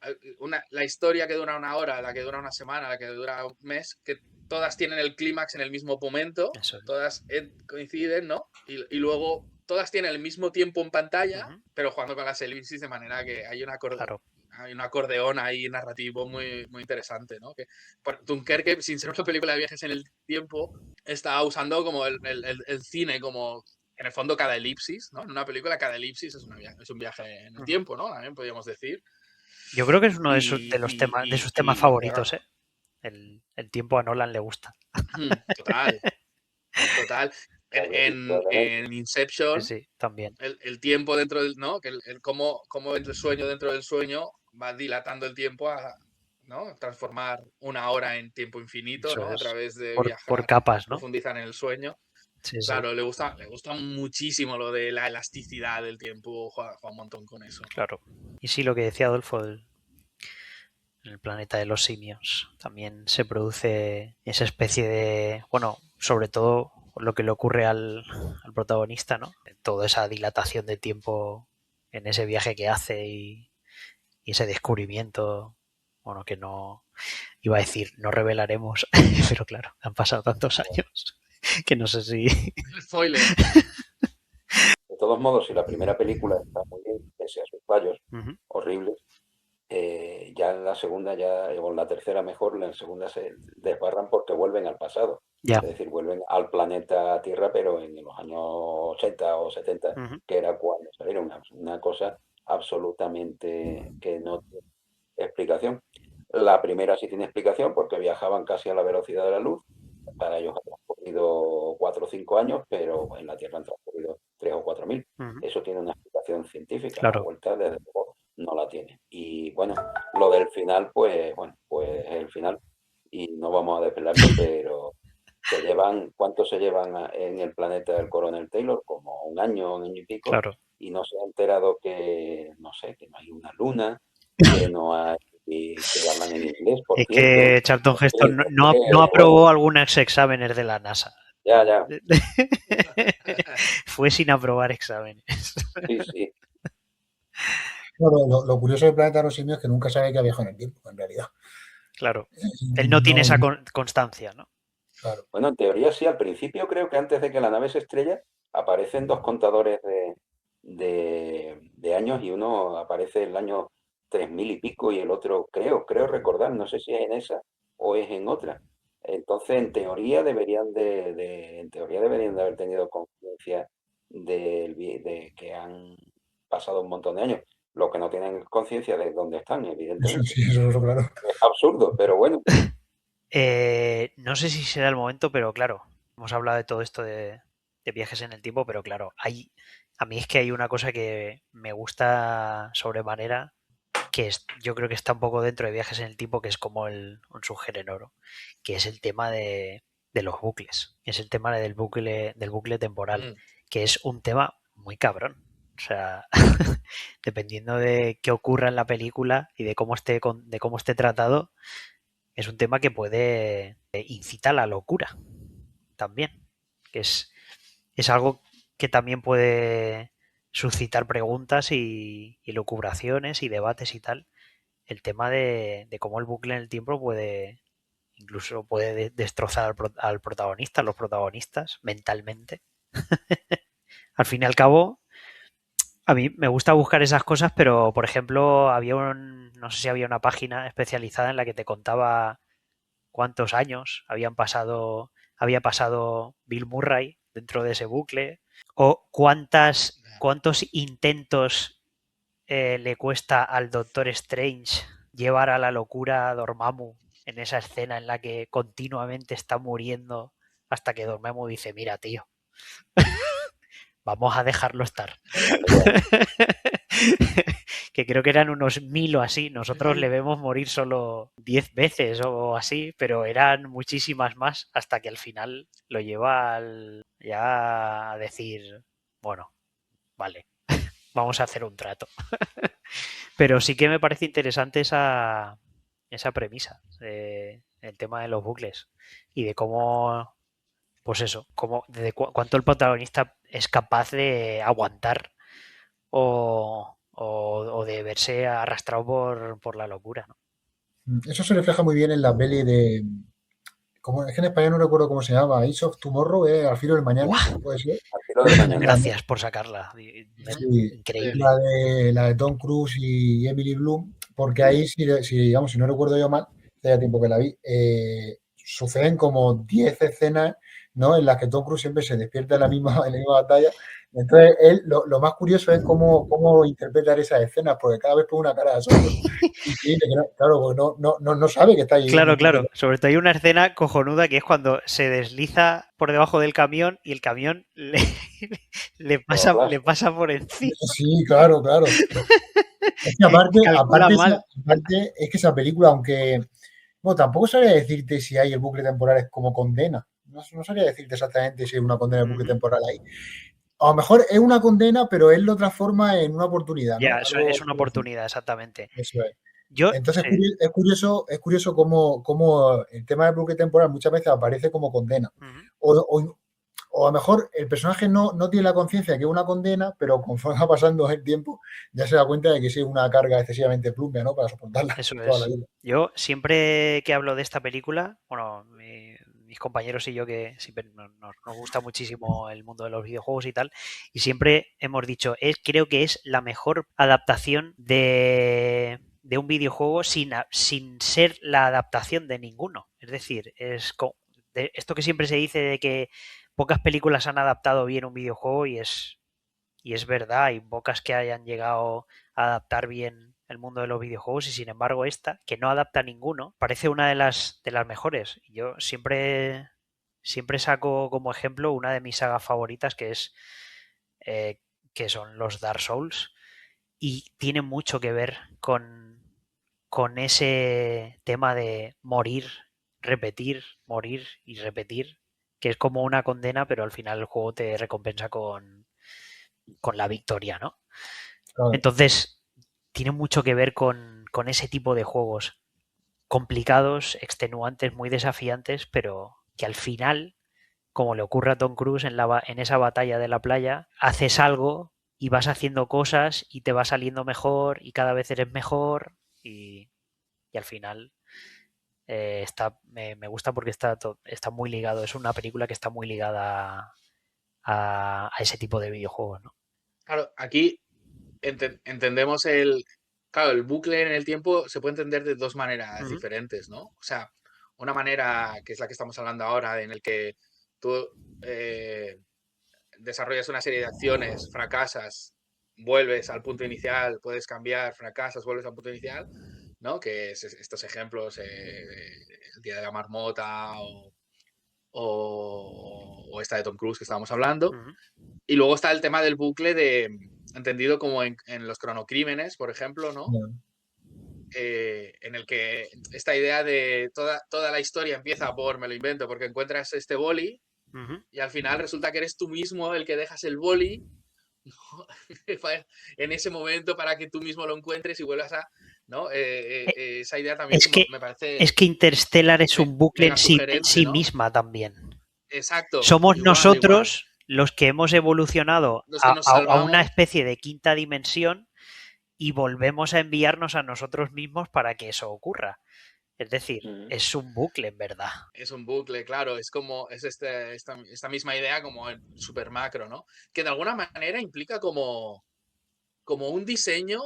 la historia que dura una hora, la que dura una semana, la que dura un mes, que todas tienen el clímax en el mismo momento, Eso es. todas coinciden, ¿no? Y luego todas tienen el mismo tiempo en pantalla, pero jugando con las elipsis de manera que hay hay un acordeón ahí narrativo muy, muy interesante, ¿no? Que Dunkerque, sin ser una película de viajes en el tiempo, está usando como el cine como, en el fondo, cada elipsis, ¿no? En una película cada elipsis es un viaje en el tiempo, ¿no? También podríamos decir. Yo creo que es uno de sus temas favoritos, ¿eh? El tiempo a Nolan le gusta. Total. En Inception, sí, también. el tiempo dentro del, ¿no? Que cómo el sueño dentro del sueño va dilatando el tiempo a, ¿no? Transformar una hora en tiempo infinito, Eso ¿no? es. A través de Por viajar, capas, ¿no? profundizar en el sueño. Sí, claro, le gusta muchísimo lo de la elasticidad del tiempo, juega un montón con eso. Claro. Y sí, lo que decía Adolfo, en el planeta de los simios también se produce esa especie de, bueno, sobre todo lo que le ocurre al protagonista, ¿no? Toda esa dilatación de tiempo en ese viaje que hace y ese descubrimiento, bueno, que no iba a decir, no revelaremos, pero claro, han pasado tantos años que no sé si... Spoiler. De todos modos, si la primera película está muy bien, pese a sus fallos horribles, ya en la segunda, o en la tercera mejor, en la segunda se desbarran porque vuelven al pasado. Ya. Es decir, vuelven al planeta Tierra, pero en los años 80 o 70, que era cuando salieron. Una cosa absolutamente que no tiene explicación. La primera sí tiene explicación porque viajaban casi a la velocidad de la luz. Para ellos han transcurrido 4 o 5 años, pero en la Tierra han transcurrido 3 o 4.000. Eso tiene una explicación científica. Claro. La vuelta, desde luego, no la tiene. Y bueno, lo del final, pues pues es el final. Y no vamos a desvelarlo, pero ¿cuánto se llevan en el planeta del Coronel Taylor? Como un año y pico. Claro. Y no se ha enterado que, no sé, que no hay una luna, que no hay, que hablan en inglés, por Es cierto. que Charlton Heston no aprobó algunos exámenes de la NASA. Ya. Fue sin aprobar exámenes. Sí. Bueno, lo curioso del planeta de los simios es que nunca sabe que ha viajado en el tiempo, en realidad. Claro. Él no tiene esa constancia, ¿no? Claro. Bueno, en teoría sí. Al principio creo que antes de que la nave se estrella aparecen dos contadores de años, y uno aparece en el año 3000 y pico y el otro creo recordar, no sé si es en esa o es en otra. Entonces, en teoría deberían de haber tenido conciencia de que han pasado un montón de años. Lo que no tienen conciencia de dónde están, evidentemente. Eso es claro. Es absurdo, pero bueno. No sé si será el momento, pero claro, hemos hablado de todo esto de viajes en el tiempo, pero claro, a mí es que hay una cosa que me gusta sobremanera, que yo creo que está un poco dentro de viajes en el tiempo, que es como un subgénero, que es el tema de los bucles, es el tema del bucle temporal, que es un tema muy cabrón. O sea, dependiendo de qué ocurra en la película y de cómo esté tratado, es un tema que puede incitar a la locura también, que es algo que también puede suscitar preguntas y lucubraciones y debates y tal. El tema de cómo el bucle en el tiempo incluso puede destrozar al protagonista, a los protagonistas, mentalmente. Al fin y al cabo, a mí me gusta buscar esas cosas, pero por ejemplo, no sé si había una página especializada en la que te contaba cuántos años había pasado Bill Murray dentro de ese bucle, o cuántos intentos le cuesta al Doctor Strange llevar a la locura a Dormammu en esa escena en la que continuamente está muriendo hasta que Dormammu dice, mira, tío, vamos a dejarlo estar. Que creo que eran unos 1000 o así. Nosotros le vemos morir solo 10 veces o así, pero eran muchísimas más hasta que al final lo lleva ya a decir, bueno, vale, vamos a hacer un trato. Pero sí que me parece interesante esa premisa, el tema de los bucles y de cómo, pues eso, de cuánto el protagonista es capaz de aguantar o de verse arrastrado por la locura, ¿no? Eso se refleja muy bien en la peli de... Es que en español no recuerdo cómo se llama. Ace of Tomorrow, Al filo del mañana. ¡Buah! ¿Puede ser? Al filo del mañana. Gracias por sacarla. Sí, Increíble. La de Tom Cruise y Emily Bloom, porque ahí, si no recuerdo yo mal, hace ya tiempo que la vi, suceden como 10 escenas, ¿no?, en las que Tom Cruise siempre se despierta en la misma batalla. Entonces, él, lo más curioso es cómo interpretar esas escenas, porque cada vez pone una cara de asombro. Claro, porque no sabe que está ahí. Claro. Sobre todo hay una escena cojonuda que es cuando se desliza por debajo del camión y el camión le pasa por encima. Sí, claro. Es que aparte, es que esa película, aunque... Bueno, tampoco sabría decirte si hay el bucle temporal es como condena. No sabría decirte exactamente si hay una condena del bucle temporal ahí. A lo mejor es una condena, pero él lo transforma en una oportunidad, ¿no? Ya, es una oportunidad, exactamente. Eso es. Yo, Entonces es curioso cómo el tema del bucle temporal muchas veces aparece como condena. O a lo mejor el personaje no tiene la conciencia de que es una condena, pero conforme va pasando el tiempo ya se da cuenta de que sí es una carga excesivamente plumbea, ¿no?, para soportarla toda la vida. Yo siempre que hablo de esta película, bueno, mis compañeros y yo, que siempre nos gusta muchísimo el mundo de los videojuegos y tal, y siempre hemos dicho, creo que es la mejor adaptación de un videojuego sin ser la adaptación de ninguno. Es decir, esto que siempre se dice de que pocas películas han adaptado bien un videojuego, y es verdad, hay pocas que hayan llegado a adaptar bien el mundo de los videojuegos, y sin embargo esta, que no adapta ninguno, parece una de las mejores. Yo siempre saco como ejemplo una de mis sagas favoritas, que es que son los Dark Souls, y tiene mucho que ver con con ese tema de morir y repetir, que es como una condena, pero al final el juego te recompensa con la victoria, ¿no? Claro. Entonces, tiene mucho que ver con ese tipo de juegos complicados, extenuantes, muy desafiantes, pero que al final, como le ocurre a Tom Cruise en esa batalla de la playa, haces algo y vas haciendo cosas y te va saliendo mejor y cada vez eres mejor y al final me gusta porque está muy ligado, es una película que está muy ligada a ese tipo de videojuegos, ¿no? Claro, aquí entendemos claro, el bucle en el tiempo se puede entender de dos maneras diferentes, ¿no? O sea, una manera que es la que estamos hablando ahora, en el que tú desarrollas una serie de acciones, fracasas, vuelves al punto inicial, puedes cambiar, fracasas, vuelves al punto inicial, ¿no? Que es estos ejemplos, el Día de la Marmota o esta de Tom Cruise que estábamos hablando. Y luego está el tema del bucle entendido como en los cronocrímenes, por ejemplo, ¿no? En el que esta idea de toda la historia empieza por, me lo invento, porque encuentras este boli y al final resulta que eres tú mismo el que dejas el boli, ¿no? en ese momento para que tú mismo lo encuentres y vuelvas a... ¿no? Esa idea también me parece... Es que Interstellar es un bucle en sí ¿no? misma también. Exacto. Somos nosotros los que hemos evolucionado a una especie de quinta dimensión y volvemos a enviarnos a nosotros mismos para que eso ocurra. Es decir, es un bucle, en verdad. Es un bucle, claro. Es como esta misma idea como en super macro, ¿no? Que de alguna manera implica como un diseño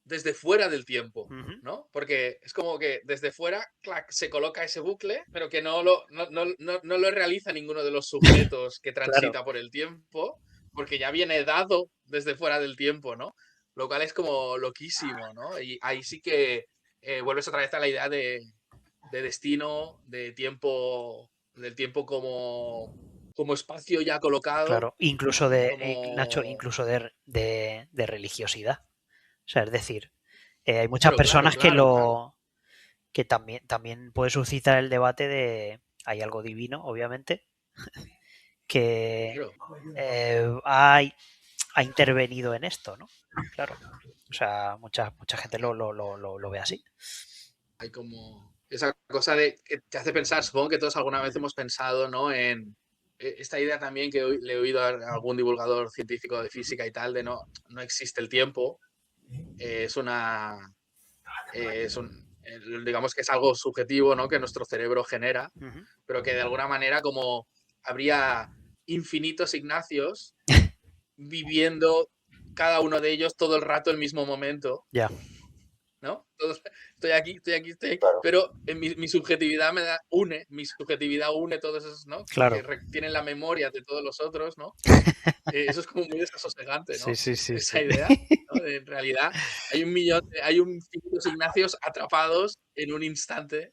desde fuera del tiempo, ¿no? Porque es como que desde fuera clac, se coloca ese bucle, pero que no lo realiza ninguno de los sujetos que transita Claro. por el tiempo, porque ya viene dado desde fuera del tiempo, ¿no? Lo cual es como loquísimo, ¿no? Y ahí sí que vuelves otra vez a la idea de destino, del tiempo como espacio ya colocado. Claro, incluso Nacho, incluso de religiosidad. O sea, es decir, hay muchas personas que también puede suscitar el debate de hay algo divino, obviamente, que ha intervenido en esto, ¿no? Claro. O sea, mucha gente lo ve así. Hay como esa cosa que te hace pensar, supongo que todos alguna vez hemos pensado, ¿no? En esta idea también que le he oído a algún divulgador científico de física y tal, de no existe el tiempo. Digamos que es algo subjetivo, ¿no? Que nuestro cerebro genera, pero que de alguna manera como habría infinitos Ignacios viviendo cada uno de ellos todo el rato el mismo momento. Ya. ¿No? Estoy aquí, claro. Pero en mi subjetividad mi subjetividad une todos esos, ¿no? Claro. Que tienen la memoria de todos los otros, ¿no? Eso es como muy desasosegante, ¿no? Sí. Esa idea, ¿no? En realidad hay infinitos Ignacios atrapados en un instante.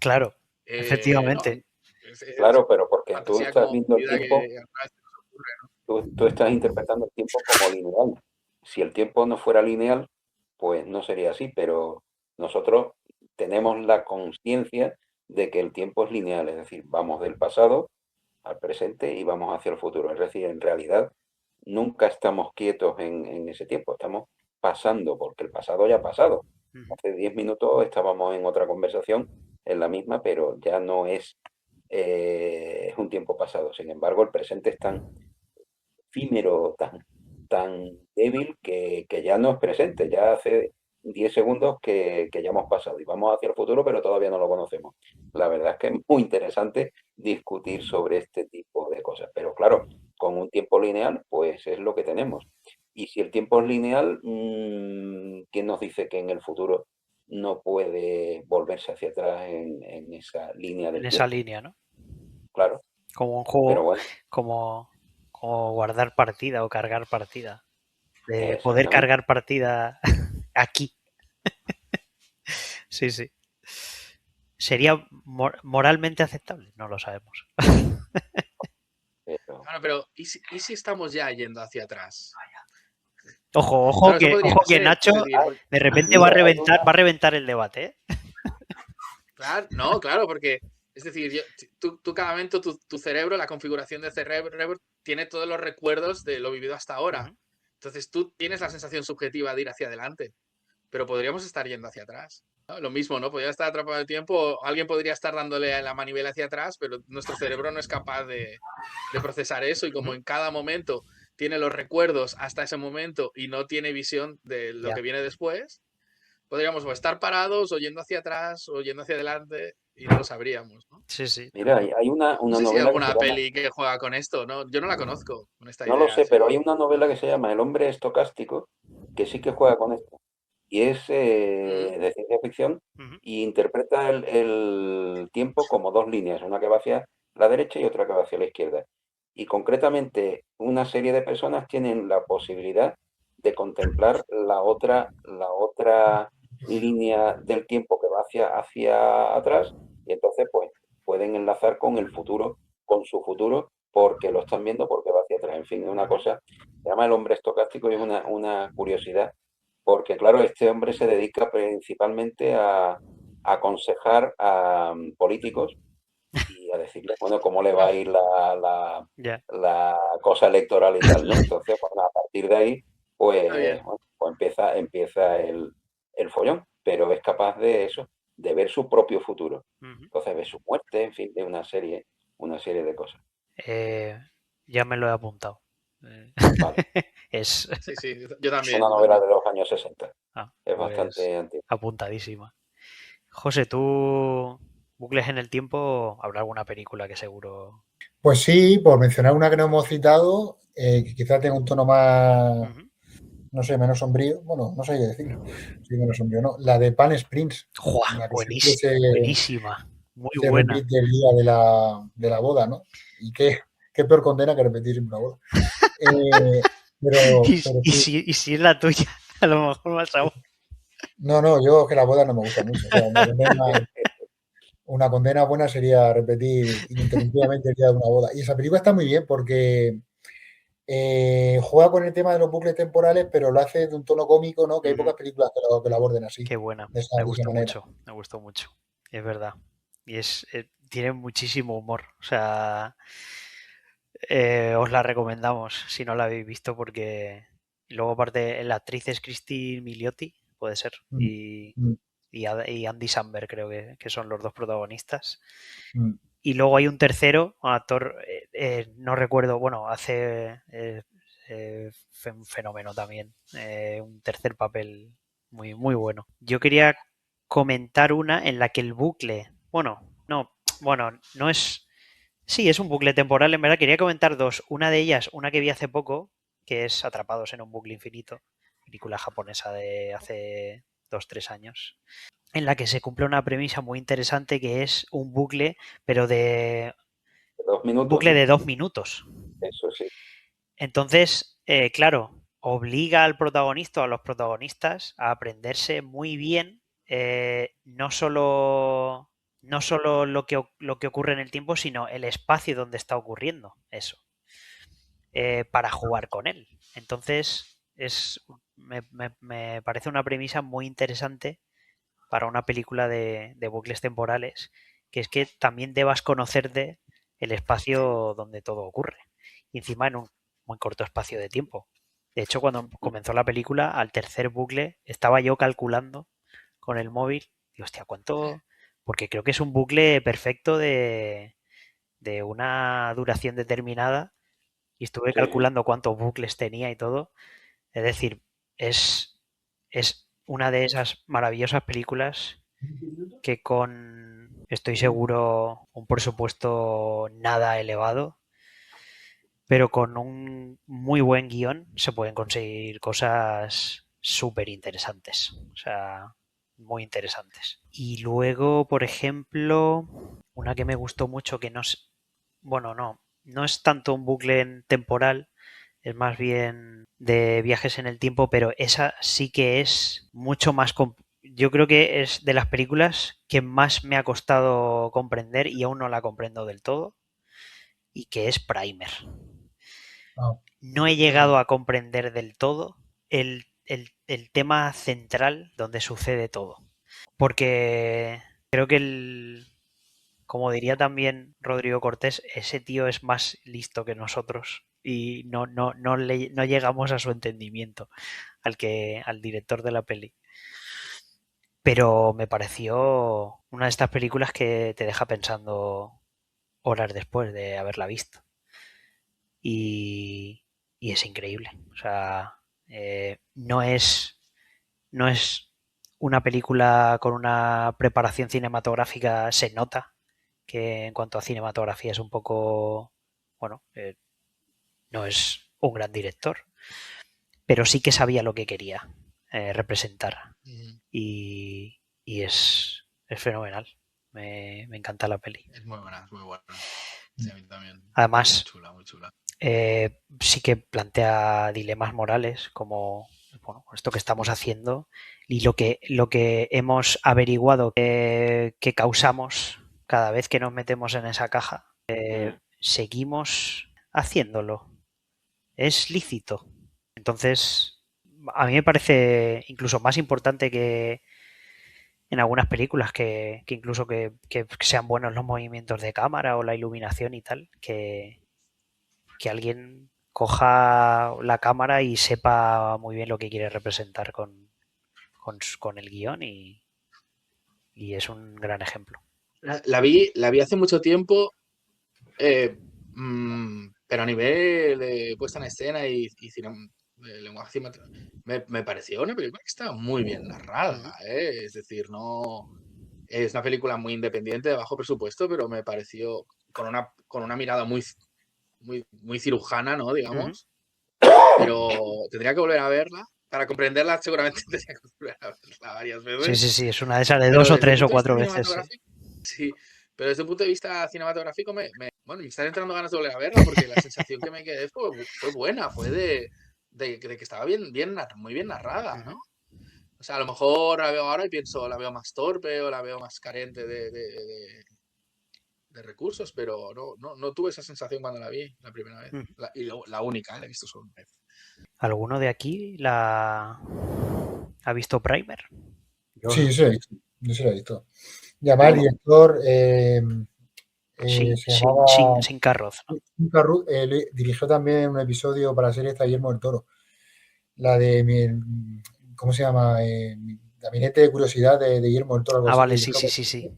Claro, efectivamente. ¿no? Claro, pero porque tú estás viendo el tiempo, ¿no? tú estás interpretando el tiempo como lineal. Si el tiempo no fuera lineal, pues no sería así, pero nosotros tenemos la conciencia de que el tiempo es lineal, es decir, vamos del pasado al presente y vamos hacia el futuro. Es decir, en realidad nunca estamos quietos en ese tiempo, estamos pasando, porque el pasado ya ha pasado. Hace 10 minutos estábamos en otra conversación, en la misma, pero ya no es un tiempo pasado. Sin embargo, el presente es tan efímero, tan débil que ya no es presente, ya hace 10 segundos que ya hemos pasado y vamos hacia el futuro, pero todavía no lo conocemos. La verdad es que es muy interesante discutir sobre este tipo de cosas, pero claro, con un tiempo lineal, pues es lo que tenemos. Y si el tiempo es lineal, ¿quién nos dice que en el futuro no puede volverse hacia atrás en esa línea del tiempo? Esa línea, ¿no? Claro. Como un juego, pero bueno, como guardar partida o cargar partida. De poder cargar partida aquí. Sí. ¿Sería moralmente aceptable? No lo sabemos. Bueno, pero ¿y si estamos ya yendo hacia atrás? Ojo Claro, eso que, podría ojo que ser. Nacho Es decir, pues, de repente Mira, hay va a reventar el debate, ¿eh? claro, no, claro, porque es decir, tú cada momento, tu cerebro, la configuración del cerebro tiene todos los recuerdos de lo vivido hasta ahora. Ujú. Entonces tú tienes la sensación subjetiva de ir hacia adelante, pero podríamos estar yendo hacia atrás, ¿no? Lo mismo, ¿no? Podría estar atrapado en el tiempo, alguien podría estar dándole a la manivela hacia atrás, pero nuestro cerebro no es capaz de procesar eso y como Ujú. en cada momento tiene los recuerdos hasta ese momento y no tiene visión de lo Ya. que viene después, podríamos o estar parados o yendo hacia atrás o yendo hacia adelante y no lo sabríamos, ¿no? Sí, sí. mira, hay No una sé si hay novela que se alguna llama, peli que juega con esto, ¿no? Yo no la conozco con esta no lo idea, sé, sí. pero hay una novela que se llama El hombre estocástico, que sí que juega con esto. Y es Mm, de ciencia ficción Ujú. y interpreta el tiempo como dos líneas, una que va hacia la derecha y otra que va hacia la izquierda. Y concretamente, una serie de personas tienen la posibilidad de contemplar la otra línea del tiempo que va hacia atrás, y entonces pues pueden enlazar con el futuro, con su futuro, porque lo están viendo porque va hacia atrás. En fin, es una Ujú. cosa, se llama El hombre estocástico y es ya. una curiosidad porque claro, este hombre se dedica principalmente a aconsejar a políticos y a decirles, bueno, cómo le va a ir Ya. la cosa electoral y tal, ¿no? Entonces, bueno, a partir de ahí, Está pues, bien. bueno, pues empieza el follón, pero es capaz de eso, de ver su propio futuro. Ujú. Entonces, ve su muerte, en fin, de una serie de cosas. Eh, ya me lo he apuntado. Eh, Vale, es Sí, sí, yo es una también, yo novela también. de los años 60, es pues bastante antigua. apuntadísima. José, tú bucles en el tiempo, habrá alguna película que seguro. Pues sí, por mencionar una que no hemos citado, que quizá tenga un tono más, Ujú. no sé, menos sombrío. Bueno, no sé qué decirlo. Sí, menos sombrío, ¿no? La de Pan Springs, ¡Jua! la que siempre Buenísima, buenísima, muy se buena. repite el día de la boda, ¿no? Y qué peor condena que repetir siempre una boda. Eh, pero sí, Y si es la tuya, a lo mejor más aún. no, no, yo que la boda no me gusta mucho. O sea, una condena buena sería repetir ininterrumpidamente el día de una boda. Y esa película está muy bien porque juega con el tema de los bucles temporales, pero lo hace de un tono cómico, ¿no? Que hay Ujú. pocas películas que lo aborden así, Qué buena, de esa manera. me gustó mucho, es verdad. Y tiene muchísimo humor, o sea, os la recomendamos si no la habéis visto porque y luego aparte la actriz es Christine Milioti, puede ser, Mm, mm, y Andy Samberg creo que son los dos protagonistas. mm. Y luego hay un tercero, un actor, no recuerdo, bueno, hace un fenómeno también, un tercer papel muy, muy bueno. Yo quería comentar una en la que el bucle, bueno, no es, sí, es un bucle temporal, en verdad. Quería comentar dos. Una de ellas, una que vi hace poco, que es Atrapados en un bucle infinito, película japonesa de hace 2, 3 años, en la que se cumple una premisa muy interesante que es un bucle, pero de 2 minutos, bucle ¿no? de 2 minutos. Eso sí. Entonces, claro, obliga al protagonista o a los protagonistas a aprenderse muy bien no solo lo que ocurre en el tiempo, sino el espacio donde está ocurriendo eso, para jugar con él. Entonces, me parece una premisa muy interesante para una película de bucles temporales, que es que también debas conocerte el espacio donde todo ocurre. Y encima en un muy corto espacio de tiempo. De hecho, cuando comenzó la película, al tercer bucle, estaba yo calculando con el móvil, y hostia, ¿cuánto? Porque creo que es un bucle perfecto de una duración determinada, y estuve Sí, sí. calculando cuántos bucles tenía y todo. Es decir, es una de esas maravillosas películas que con, estoy seguro, un presupuesto nada elevado, pero con un muy buen guión se pueden conseguir cosas súper interesantes. O sea, muy interesantes. Y luego, por ejemplo, una que me gustó mucho que no es, bueno, no es tanto un bucle temporal, es más bien de viajes en el tiempo, pero esa sí que es mucho más... Yo creo que es de las películas que más me ha costado comprender y aún no la comprendo del todo, y que es Primer. Ah, No he Mm, llegado a comprender del todo, el tema central donde sucede todo. Porque creo que como diría también Rodrigo Cortés, ese tío es más listo que nosotros y no llegamos a su entendimiento al director de la peli. Pero me pareció una de estas películas que te deja pensando horas después de haberla visto. Y, y es increíble. O sea, no es una película con una preparación cinematográfica, se nota que en cuanto a cinematografía es un poco, bueno, no es un gran director, pero sí que sabía lo que quería representar y es fenomenal. Me encanta la peli. Es muy buena, es muy buena. Sí, a mí también. Además, Muy chula, muy chula. Sí que plantea dilemas morales como bueno, esto que estamos haciendo y lo que hemos averiguado que causamos cada vez que nos metemos en esa caja. Seguimos haciéndolo. Es lícito. Entonces, a mí me parece incluso más importante que en algunas películas que incluso que sean buenos los movimientos de cámara o la iluminación y tal, que alguien coja la cámara y sepa muy bien lo que quiere representar con el guión y es un gran ejemplo. La vi hace mucho tiempo, pero a nivel de puesta en escena y de lenguaje cinematográfico, me pareció una película que estaba muy bien narrada, ¿eh? Es decir, no es una película muy independiente, de bajo presupuesto, pero me pareció con una mirada muy cirujana, ¿no? Digamos. Pero tendría que volver a verla. Para comprenderla, seguramente tendría que volver a verla varias veces. Sí, es una de esas de Pero 2 o desde el 3 o punto de vista 4 veces. cinematográfico, sí. Pero desde un punto de vista cinematográfico, bueno, me están entrando ganas de volver a verla porque la sensación que me quedé fue buena, fue de que estaba muy bien narrada, ¿no? O sea, a lo mejor la veo ahora y pienso, la veo más torpe o la veo más carente de recursos, pero no tuve esa sensación cuando la vi la primera vez. La única, la he visto solo una vez. ¿Alguno de aquí ha visto Primer? Sí, yo sí la he visto. Yo sí la he visto. Y además el ¿Cómo? director se llamaba Sin Carroz, ¿no? Nunca dirigió también un episodio para la serie esta Guillermo del Toro. La de ¿cómo se llama? Gabinete de Curiosidad de Guillermo del Toro, algo Ah, así, que vale, dirigió. sí.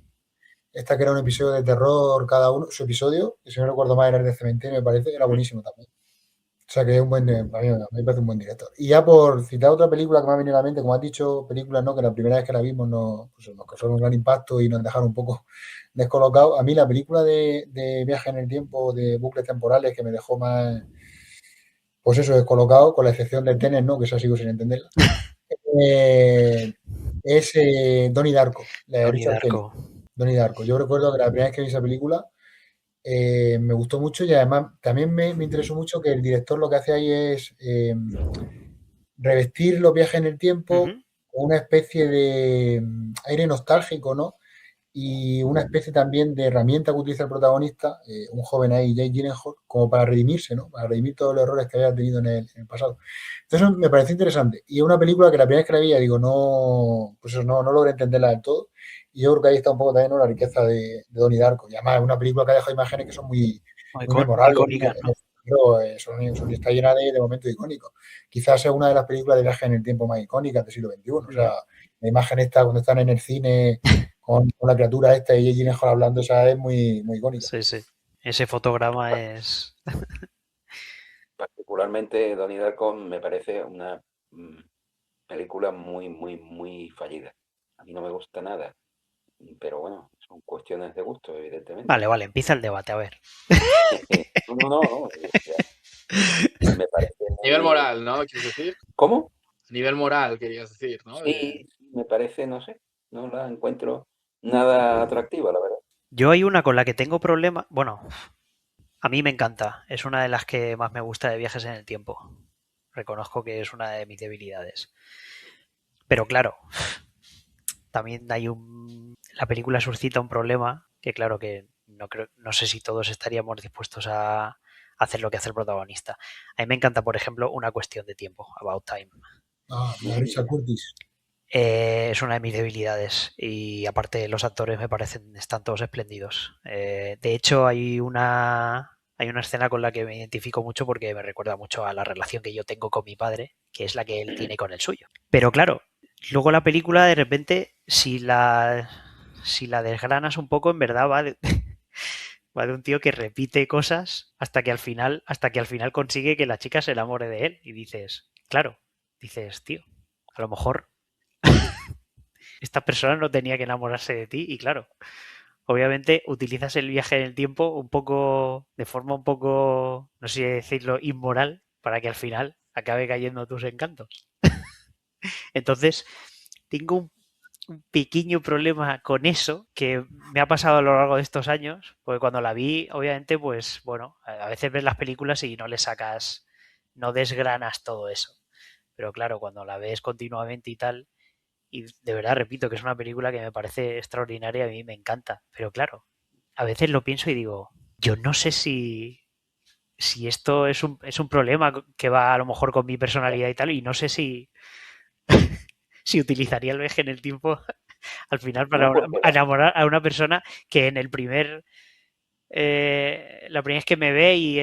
Esta que era un episodio de terror, cada uno, su episodio, que si no recuerdo mal era el de Cementerio, me parece, era buenísimo también. O sea que es un buen, a mí me parece un buen director. Y ya por citar otra película que me ha venido a la mente, como has dicho, películas, ¿no? Que la primera vez que la vimos nos causó un gran impacto y nos dejaron un poco descolocados. A mí la película de Viaje en el Tiempo, de bucles temporales, que me dejó más, pues eso, descolocado, con la excepción de Tenet, ¿no? Que eso sigo sin entenderla. Es Donnie Darko, la de Donnie Richard Kelly. Darko. Donnie Darko. Yo recuerdo que la primera vez que vi esa película me gustó mucho y además también me interesó mucho que el director lo que hace ahí es revestir los viajes en el tiempo con una especie de aire nostálgico, ¿no? Y una especie también de herramienta que utiliza el protagonista, un joven ahí, Jake Gyllenhaal, como para redimirse, ¿no? Para redimir todos los errores que había tenido en el pasado. Entonces me pareció interesante. Y es una película que la primera vez que la vi, digo, pues eso, no logré entenderla del todo. Y yo creo que ahí está un poco también, ¿no? La riqueza de Donnie Darko. Y además es una película que ha dejado imágenes que son muy Muy memorables, ¿no? icónica, ¿no? Pero está llena de momentos icónicos. Quizás sea una de las películas de viaje en el tiempo más icónicas del siglo XXI. O sea, la imagen esta cuando están en el cine con la criatura esta y Jake Gyllenhaal hablando, esa es muy icónica. Sí. Ese fotograma es... Particularmente Donnie Darko me parece una película muy fallida. A mí no me gusta nada, pero bueno, son cuestiones de gusto, evidentemente. Vale, empieza el debate, a ver. No, me parece Nivel muy... moral, ¿no? ¿Quieres decir? ¿Cómo? Nivel moral, querías decir, ¿no? Sí, me parece, no sé, no la encuentro nada atractiva, la verdad. Yo hay una con la que tengo problema. Bueno, a mí me encanta. Es una de las que más me gusta de viajes en el tiempo. Reconozco que es una de mis debilidades. Pero claro, también hay la película suscita un problema que claro que no sé si todos estaríamos dispuestos a hacer lo que hace el protagonista. A mí me encanta, por ejemplo, Una cuestión de tiempo, About Time. Richard Curtis. Es una de mis debilidades y aparte los actores me parecen están todos espléndidos. De hecho hay una escena con la que me identifico mucho porque me recuerda mucho a la relación que yo tengo con mi padre, que es la que él tiene con el suyo. Pero claro, luego la película de repente si la desgranas un poco en verdad va de, va de un tío que repite cosas hasta que al final consigue que la chica se enamore de él y dices, claro, dices, tío, a lo mejor esta persona no tenía que enamorarse de ti y claro, obviamente utilizas el viaje en el tiempo un poco, de forma un poco, no sé si decirlo, inmoral, para que al final acabe cayendo tus encantos. Entonces, tengo un pequeño problema con eso que me ha pasado a lo largo de estos años, porque cuando la vi, obviamente, pues bueno, a veces ves las películas y no le sacas, no desgranas todo eso. Pero claro, cuando la ves continuamente y tal, y de verdad repito que es una película que me parece extraordinaria, a mí me encanta. Pero claro, a veces lo pienso y digo, yo no sé si esto es un problema que va a lo mejor con mi personalidad y tal, y no sé si utilizaría el viaje en el tiempo al final para No, porque enamorar a una persona que en la primera vez que me ve y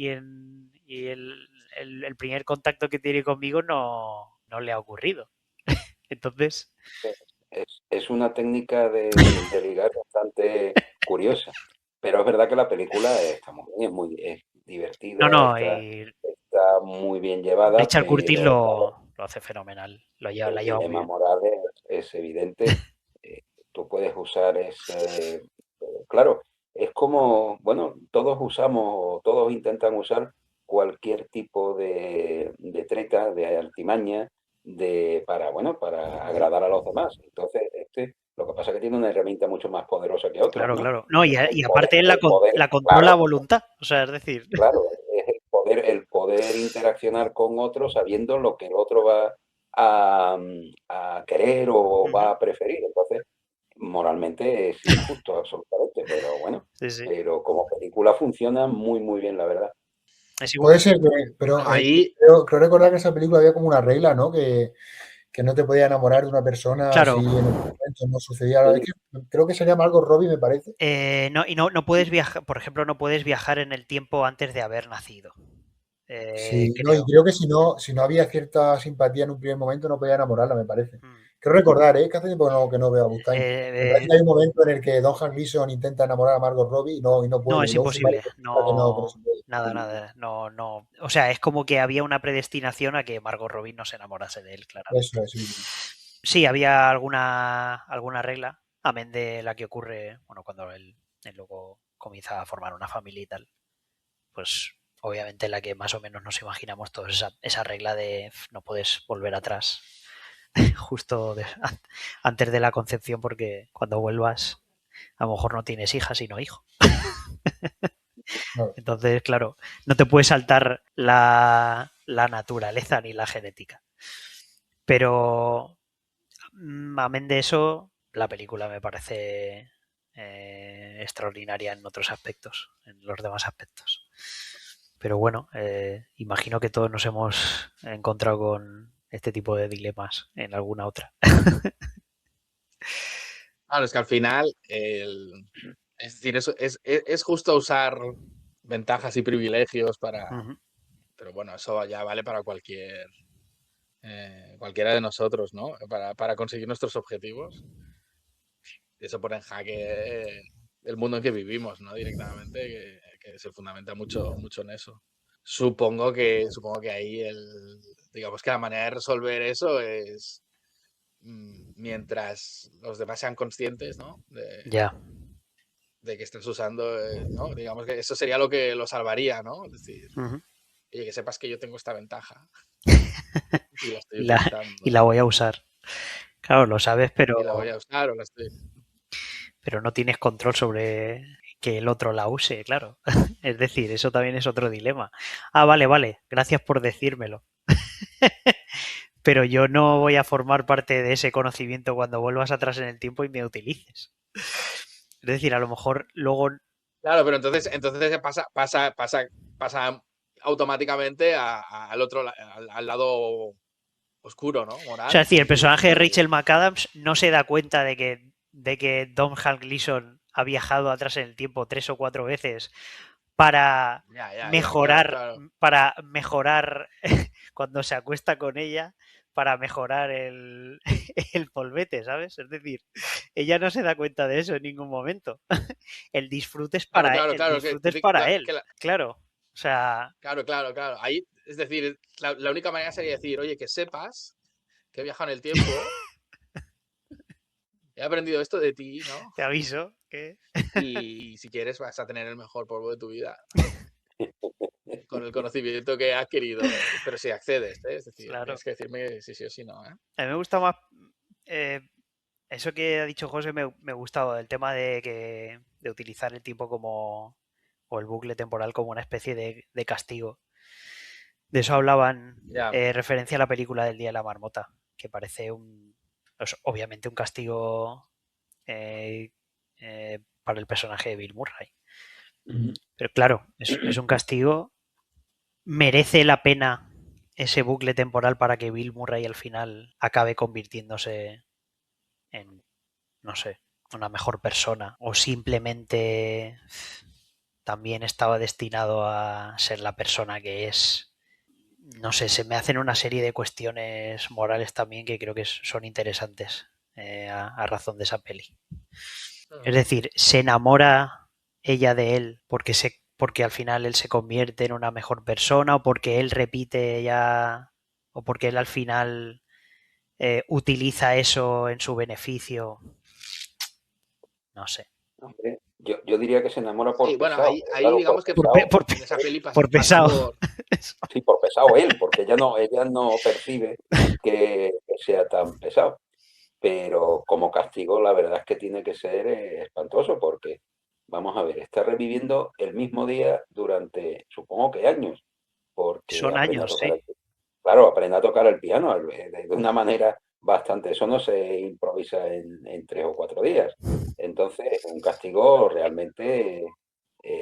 el primer contacto que tiene conmigo no le ha ocurrido. Entonces, es una técnica de ligar bastante curiosa, pero es verdad que la película está muy bien, es no, divertida, no, y está muy bien llevada, Richard Curtis pero claro, lo hace fenomenal, la el lleva muy dilema bien. moral es evidente. eh, Tú puedes usar ese... Claro, es como, bueno, todos usamos, todos intentan usar cualquier tipo de treta, de artimaña, bueno, para agradar a los demás. Entonces, lo que pasa es que tiene una herramienta mucho más poderosa que otras, Claro, ¿no? claro. No, Que es y aparte él el poder, la controla a claro, voluntad, o sea, es decir, claro, es el poder interaccionar con otro sabiendo lo que el otro va a querer o va a preferir. Entonces, moralmente es injusto absolutamente, pero bueno, sí, sí. pero como película funciona muy, muy bien, la verdad. Es igual. Puede ser, pero Ahí, creo recordar que esa película había como una regla, ¿no? Que no te podía enamorar de una persona Claro. si en el momento no sucedía. Es Sí, que creo que se llama algo Robbie, me parece. No, y no puedes viajar, por ejemplo, no puedes viajar en el tiempo antes de haber nacido. Sí, no, y Creo. creo que si no había cierta simpatía en un primer momento, no podía enamorarla, me parece. Mm. Creo recordar, que hace tiempo que no veo a Bustain. Me Eh, parece que hay un momento en el que Don Gleeson intenta enamorar a Margot Robbie y no no, puede. es Y luego su marido imposible. explica que no No, se puede. nada, nada. No, no. O sea, es como que había una predestinación a que Margot Robbie no se enamorase de él, claramente. Eso es, sí. Sí, había alguna regla, amén de la que ocurre, bueno, cuando él luego comienza a formar una familia y tal. Pues obviamente la que más o menos nos imaginamos todos, esa regla de no puedes volver atrás justo antes de la concepción porque cuando vuelvas a lo mejor no tienes hija sino hijo. No, Entonces, claro, no te puedes saltar la naturaleza ni la genética. Pero amén de eso, la película me parece extraordinaria en otros aspectos, en los demás aspectos. Pero bueno, imagino que todos nos hemos encontrado con este tipo de dilemas en alguna otra. claro, es que al final, es decir, es justo usar ventajas y privilegios para, Ujú. pero bueno, eso ya vale para cualquiera de nosotros, ¿no? Para conseguir nuestros objetivos. Eso pone en jaque el mundo en que vivimos, ¿no? Directamente, que se fundamenta mucho, mucho en eso. Supongo que ahí digamos que la manera de resolver eso es mientras los demás sean conscientes, ¿no? Ya. De que estés usando, ¿no? Digamos que eso sería lo que lo salvaría, ¿no? Es decir, Ujú. oye, que sepas que yo tengo esta ventaja y la estoy Y y utilizando la voy a usar. Claro, lo sabes, y la voy a usar o la estoy... pero no tienes control sobre que el otro la use, claro. Es decir, eso también es otro dilema. Ah, vale, vale, gracias por decírmelo. Pero yo no voy a formar parte de ese conocimiento cuando vuelvas atrás en el tiempo y me utilices. Es decir, a lo mejor luego. Claro, pero entonces pasa automáticamente al otro, al lado oscuro, ¿no? O Moral. sea, es decir, el personaje de Rachel McAdams no se da cuenta de que Domhnall Gleeson ha viajado atrás en el tiempo 3 o 4 veces para mejorar, claro. para mejorar cuando se acuesta con ella, para mejorar el polvete, ¿sabes? Es decir, ella no se da cuenta de eso en ningún momento. El disfrute es para él. Claro, Claro. O sea. Claro. Ahí, es decir, la única manera sería decir, oye, que sepas que he viajado en el tiempo. He aprendido esto de ti, ¿no? Te aviso que. Y si quieres vas a tener el mejor polvo de tu vida. Con el conocimiento que he adquirido. Pero si accedes, ¿eh? Es decir, Claro. tienes que decirme si sí o si no, ¿eh? A mí me gusta más. Eso que ha dicho José me ha gustado, el tema de utilizar el tiempo como. O el bucle temporal como una especie de castigo. De eso hablaban referencia a la película del Día de la Marmota, que parece pues, obviamente un castigo para el personaje de Bill Murray. Pero claro, es un castigo. ¿Merece la pena ese bucle temporal para que Bill Murray al final acabe convirtiéndose en, no sé, una mejor persona? ¿O simplemente también estaba destinado a ser la persona que es? No sé, se me hacen una serie de cuestiones morales también que creo que son interesantes a razón de esa peli. Es decir, ¿se enamora ella de él porque al final él se convierte en una mejor persona, o porque él repite ya, o porque él al final utiliza eso en su beneficio? No sé. Hombre, yo diría que se enamora por Sí, bueno, pesado. ahí Claro, digamos que pesado. en esa peli por pesado. Sí, por pesado él, porque ella no percibe que sea tan pesado. Pero como castigo, la verdad es que tiene que ser espantoso, porque, vamos a ver, está reviviendo el mismo día durante, supongo que años, porque Son aprende a años, tocar sí. Claro, aprende a tocar el piano de una manera bastante, eso no se improvisa en 3 o 4 días. Entonces, es un castigo realmente,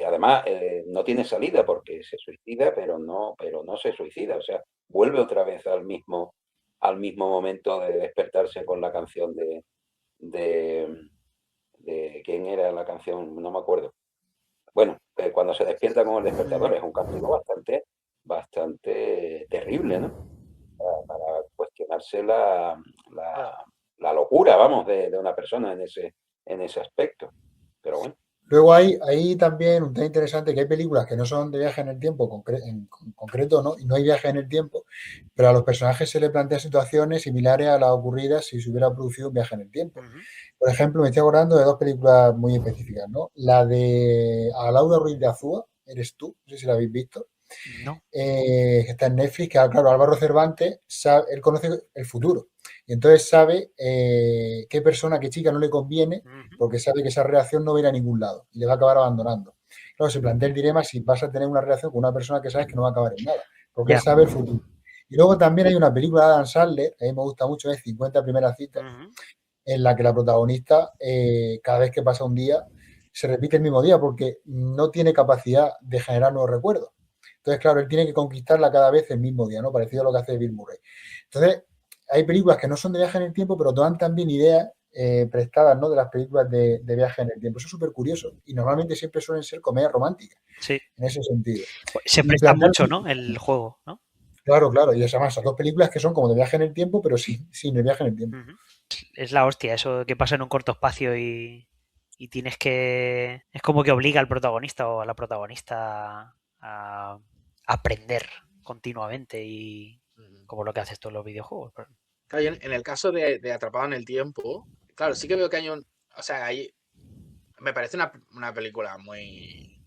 además, no tiene salida porque se suicida, pero no se suicida. O sea, vuelve otra vez al mismo momento de despertarse con la canción de ¿quién era la canción? No me acuerdo. Bueno, cuando se despierta con el despertador es un castigo bastante terrible, ¿no? Para cuestionarse la locura, vamos, de una persona en ese aspecto. Pero bueno. Luego hay también un tema interesante, que hay películas que no son de viaje en el tiempo en concreto, ¿no? Y no hay viaje en el tiempo, pero a los personajes se les plantean situaciones similares a las ocurridas si se hubiera producido un viaje en el tiempo. Por ejemplo, me estoy acordando de 2 películas muy específicas, ¿no? La de Alauda Ruiz de Azúa, Eres tú, no sé si la habéis visto. No. Está en Netflix, que claro, Álvaro Cervantes, él conoce el futuro y entonces sabe qué persona, qué chica no le conviene, porque sabe que esa relación no va a ir a ningún lado y le va a acabar abandonando. Claro, se plantea el dilema si vas a tener una relación con una persona que sabes que no va a acabar en nada, porque él sabe el futuro. Y luego también hay una película de Adam Sandler, que a mí me gusta mucho, es 50 primeras citas, en la que la protagonista, cada vez que pasa un día, se repite el mismo día porque no tiene capacidad de generar nuevos recuerdos. Entonces, claro, él tiene que conquistarla cada vez el mismo día, ¿no? Parecido a lo que hace Bill Murray. Entonces, hay películas que no son de viaje en el tiempo, pero dan también ideas prestadas, ¿no? De las películas de viaje en el tiempo. Eso es súper curioso. Y normalmente siempre suelen ser comedias románticas. Sí. En ese sentido. Se presta mucho, ¿no? El juego, ¿no? Claro. Y además, esas 2 películas que son como de viaje en el tiempo, pero sin el viaje en el tiempo. Es la hostia, eso que pasa en un corto espacio y tienes que. Es como que obliga al protagonista o a la protagonista a aprender continuamente, y como lo que haces tú en los videojuegos. Claro, en el caso de Atrapado en el Tiempo, claro, sí que veo que hay un. O sea, me parece una película muy.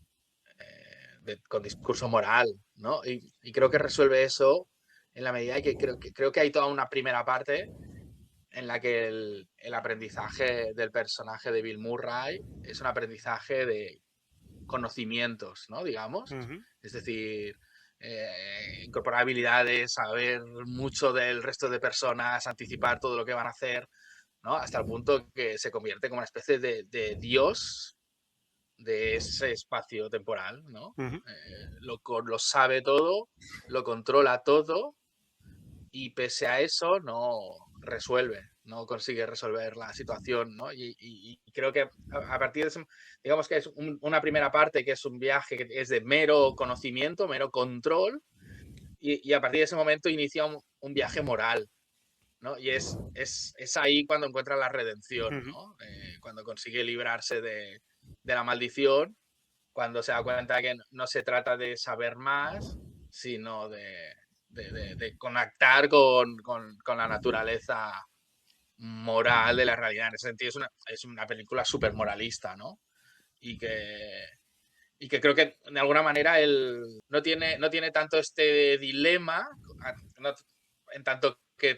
Con discurso moral, ¿no? Y creo que resuelve eso en la medida que creo que hay toda una primera parte en la que el aprendizaje del personaje de Bill Murray es un aprendizaje de conocimientos, ¿no? Digamos. Es decir, incorporar habilidades, saber mucho del resto de personas, anticipar todo lo que van a hacer, ¿no? Hasta el punto que se convierte como una especie de dios de ese espacio temporal, ¿no? Lo sabe todo, lo controla todo y pese a eso no resuelve, no consigue resolver la situación, ¿no? Y creo que a partir de ese, digamos que es una primera parte que es un viaje que es de mero conocimiento, mero control, y a partir de ese momento inicia un viaje moral, ¿no? Y es ahí cuando encuentra la redención, ¿no? Cuando consigue librarse de la maldición, cuando se da cuenta que no se trata de saber más, sino de conectar con la naturaleza moral de la realidad. En ese sentido es una película súper moralista, ¿no? Y que creo que de alguna manera él no tiene tanto este dilema, en tanto que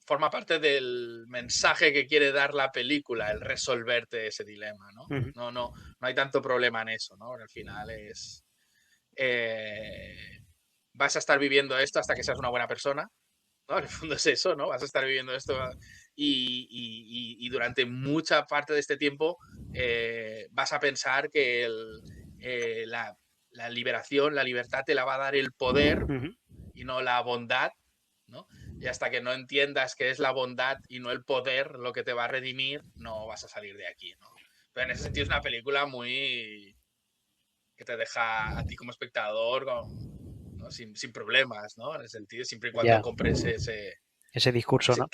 forma parte del mensaje que quiere dar la película, el resolverte ese dilema, ¿no? No hay tanto problema en eso, ¿no? Al final es... vas a estar viviendo esto hasta que seas una buena persona, ¿no? En el fondo es eso, ¿no? Vas a estar viviendo esto y durante mucha parte de este tiempo vas a pensar que la liberación, la libertad te la va a dar el poder y no la bondad, ¿no? Y hasta que no entiendas que es la bondad y no el poder lo que te va a redimir, no vas a salir de aquí, ¿no? Pero en ese sentido es una película muy... que te deja a ti como espectador ¿no? sin problemas, ¿no? En el sentido, siempre y cuando compres ese discurso, ¿no?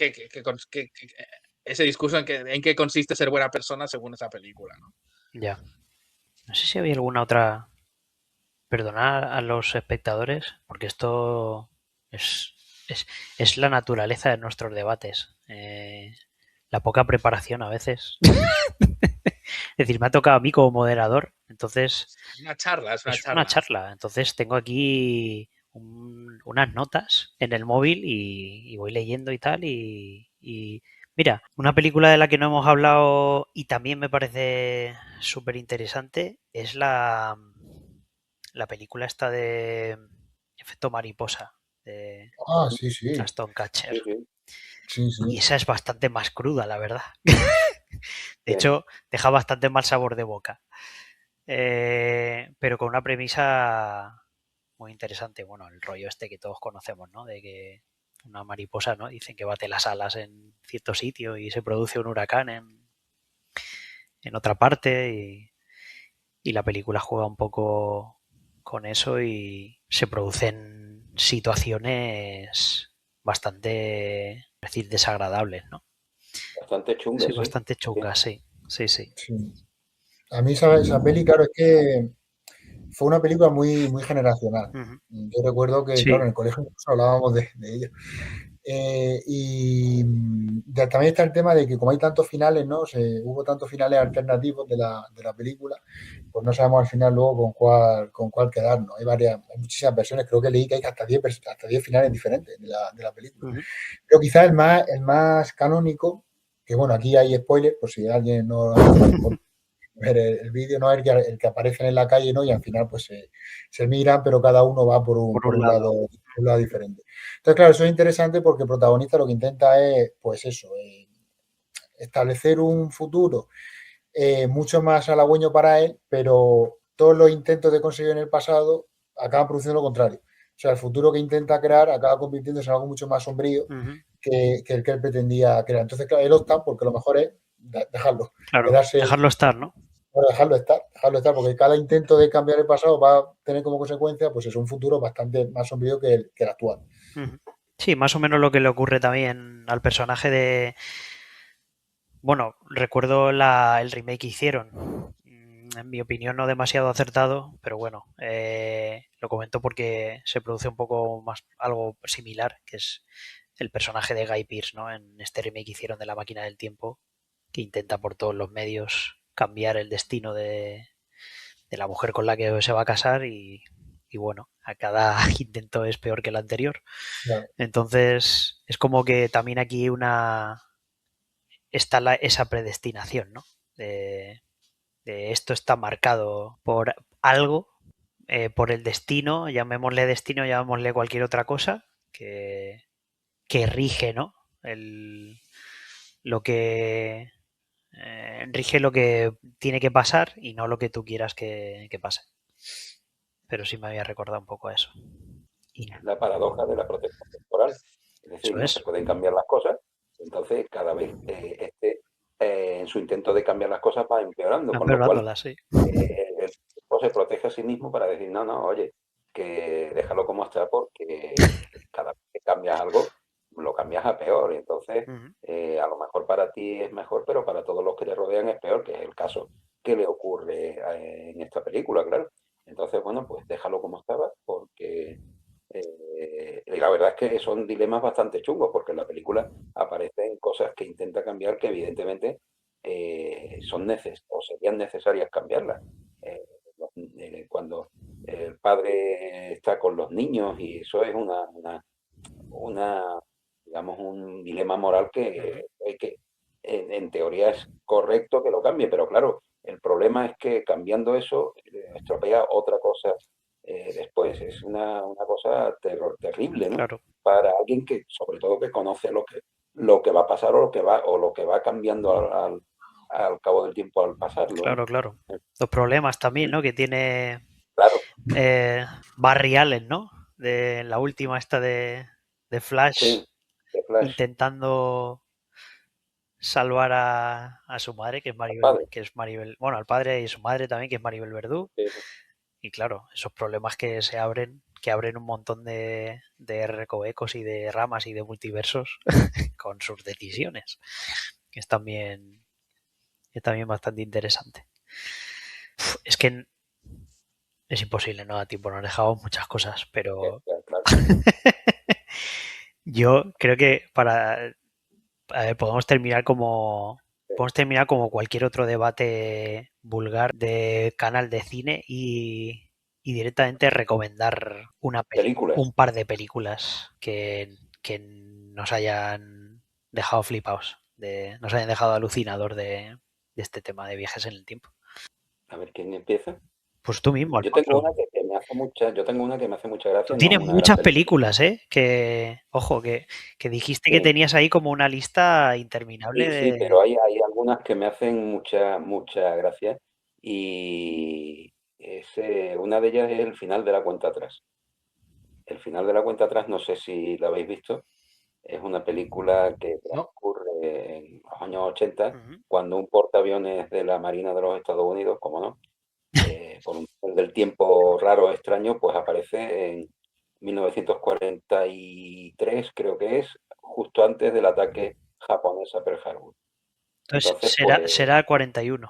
Ese discurso en qué consiste ser buena persona según esa película, ¿no? Ya. No sé si había alguna otra... Perdonar a los espectadores, porque esto es la naturaleza de nuestros debates. La poca preparación a veces. Es decir, me ha tocado a mí como moderador, entonces... Es una charla. Una charla. Entonces tengo aquí unas notas en el móvil y voy leyendo y tal. Y mira, una película de la que no hemos hablado y también me parece súper interesante es la película esta de Efecto Mariposa de Sí, sí. Aston Kutcher. Sí, sí. Y esa es bastante más cruda, la verdad. De hecho, deja bastante mal sabor de boca. Pero con una premisa muy interesante. Bueno, el rollo este que todos conocemos, ¿no? De que una mariposa, ¿no? Dicen que bate las alas en cierto sitio y se produce un huracán en otra parte y la película juega un poco con eso y se producen situaciones bastante, es decir, desagradables, ¿no? Bastante chungas. Sí, bastante chungas, sí. A mí esa peli, claro, es que fue una película muy, muy generacional. Yo recuerdo que, claro, en el colegio incluso hablábamos de ello. Y también está el tema de que como hay tantos finales, ¿no? Hubo tantos finales alternativos de la película, pues no sabemos al final luego con cuál quedarnos. Hay muchísimas versiones, creo que leí que hay hasta 10 finales diferentes de la película. Pero quizás el más canónico, que bueno, aquí hay spoilers, por si alguien no ver el vídeo, no es el que aparecen en la calle, ¿no? Y al final pues se miran, pero cada uno va por un lado diferente. Entonces, claro, eso es interesante porque el protagonista lo que intenta es, pues eso, establecer un futuro mucho más halagüeño para él, pero todos los intentos de conseguir en el pasado acaban produciendo lo contrario. O sea, el futuro que intenta crear acaba convirtiéndose en algo mucho más sombrío que el que él pretendía crear. Entonces, claro, él opta porque lo mejor es dejarlo. Claro, dejarlo estar, ¿no? Bueno, dejarlo estar, porque cada intento de cambiar el pasado va a tener como consecuencia, pues es un futuro bastante más sombrío que el actual. Sí, más o menos lo que le ocurre también al personaje de... Bueno, recuerdo el remake que hicieron. En mi opinión no demasiado acertado, pero bueno, lo comento porque se produce un poco más algo similar, que es el personaje de Guy Pearce, ¿no? En este remake que hicieron de La Máquina del Tiempo, que intenta por todos los medios cambiar el destino de la mujer con la que se va a casar y bueno, a cada intento es peor que el anterior. Claro. Entonces, es como que también aquí está esa predestinación, ¿no? De esto está marcado por algo, por el destino, llamémosle destino, llamémosle cualquier otra cosa, que rige, ¿no? Lo que rige lo que tiene que pasar y no lo que tú quieras que pase. Pero sí me había recordado un poco a eso. La paradoja de la protección del temporal. Es decir, Eso no es. se pueden cambiar las cosas. Entonces, cada vez en su intento de cambiar las cosas va empeorando, con lo cual Empeorándolas, sí. el tipo se protege a sí mismo para decir, no, oye, que déjalo como está porque cada vez que cambias algo, lo cambias a peor. Y entonces, Ujú. a lo mejor para ti es mejor, pero para todos los que te rodean es peor, que es el caso que le ocurre en esta película, claro. Entonces, bueno, pues déjalo como estaba porque la verdad es que son dilemas bastante chungos porque en la película aparecen cosas que intenta cambiar que evidentemente o serían necesarias cambiarlas. Cuando el padre está con los niños y eso es una digamos, un dilema moral que en teoría es correcto que lo cambie, pero claro, el problema es que cambiando eso estropea otra cosa después. Es una cosa terrible, ¿no? Claro, Para alguien que, sobre todo, que conoce lo que va a pasar o lo que va cambiando al cabo del tiempo al pasarlo, ¿no? claro. Los problemas también, ¿no? Que tiene Claro, Barry Allen, ¿no? De la última esta de Flash, sí, de Flash, intentando salvar a su madre, al padre. que es Maribel, bueno, al padre y su madre también, que es Maribel Verdú. Sí, Y claro, esos problemas que abren un montón de recovecos y de ramas y de multiversos con sus decisiones, que es también bastante interesante. Es que es imposible, no da tiempo, nos dejamos muchas cosas, pero claro. yo creo que a ver, podemos terminar como cualquier otro debate vulgar de canal de cine y directamente recomendar Películas. un par de películas que nos hayan dejado flipados, nos hayan dejado alucinador de este tema de viajes en el tiempo. A ver, ¿quién empieza? Pues tú mismo, Yo tengo Alfonso. una que me hace mucha Tú gracia, no tienes una gran muchas película. películas, ¿eh? Ojo, que dijiste que Sí, tenías ahí como una lista interminable sí, de... pero hay algunas que me hacen mucha gracia y una de ellas es el final de la cuenta atrás. El final de la cuenta atrás, no sé si la habéis visto, es una película que ¿No? transcurre en los años 80, Ujú. cuando un portaaviones de la Marina de los Estados Unidos, como no, por un del tiempo raro, extraño, pues aparece en 1943, creo que es, justo antes del ataque japonés a Pearl Harbor. Entonces Entonces, pues, será 41.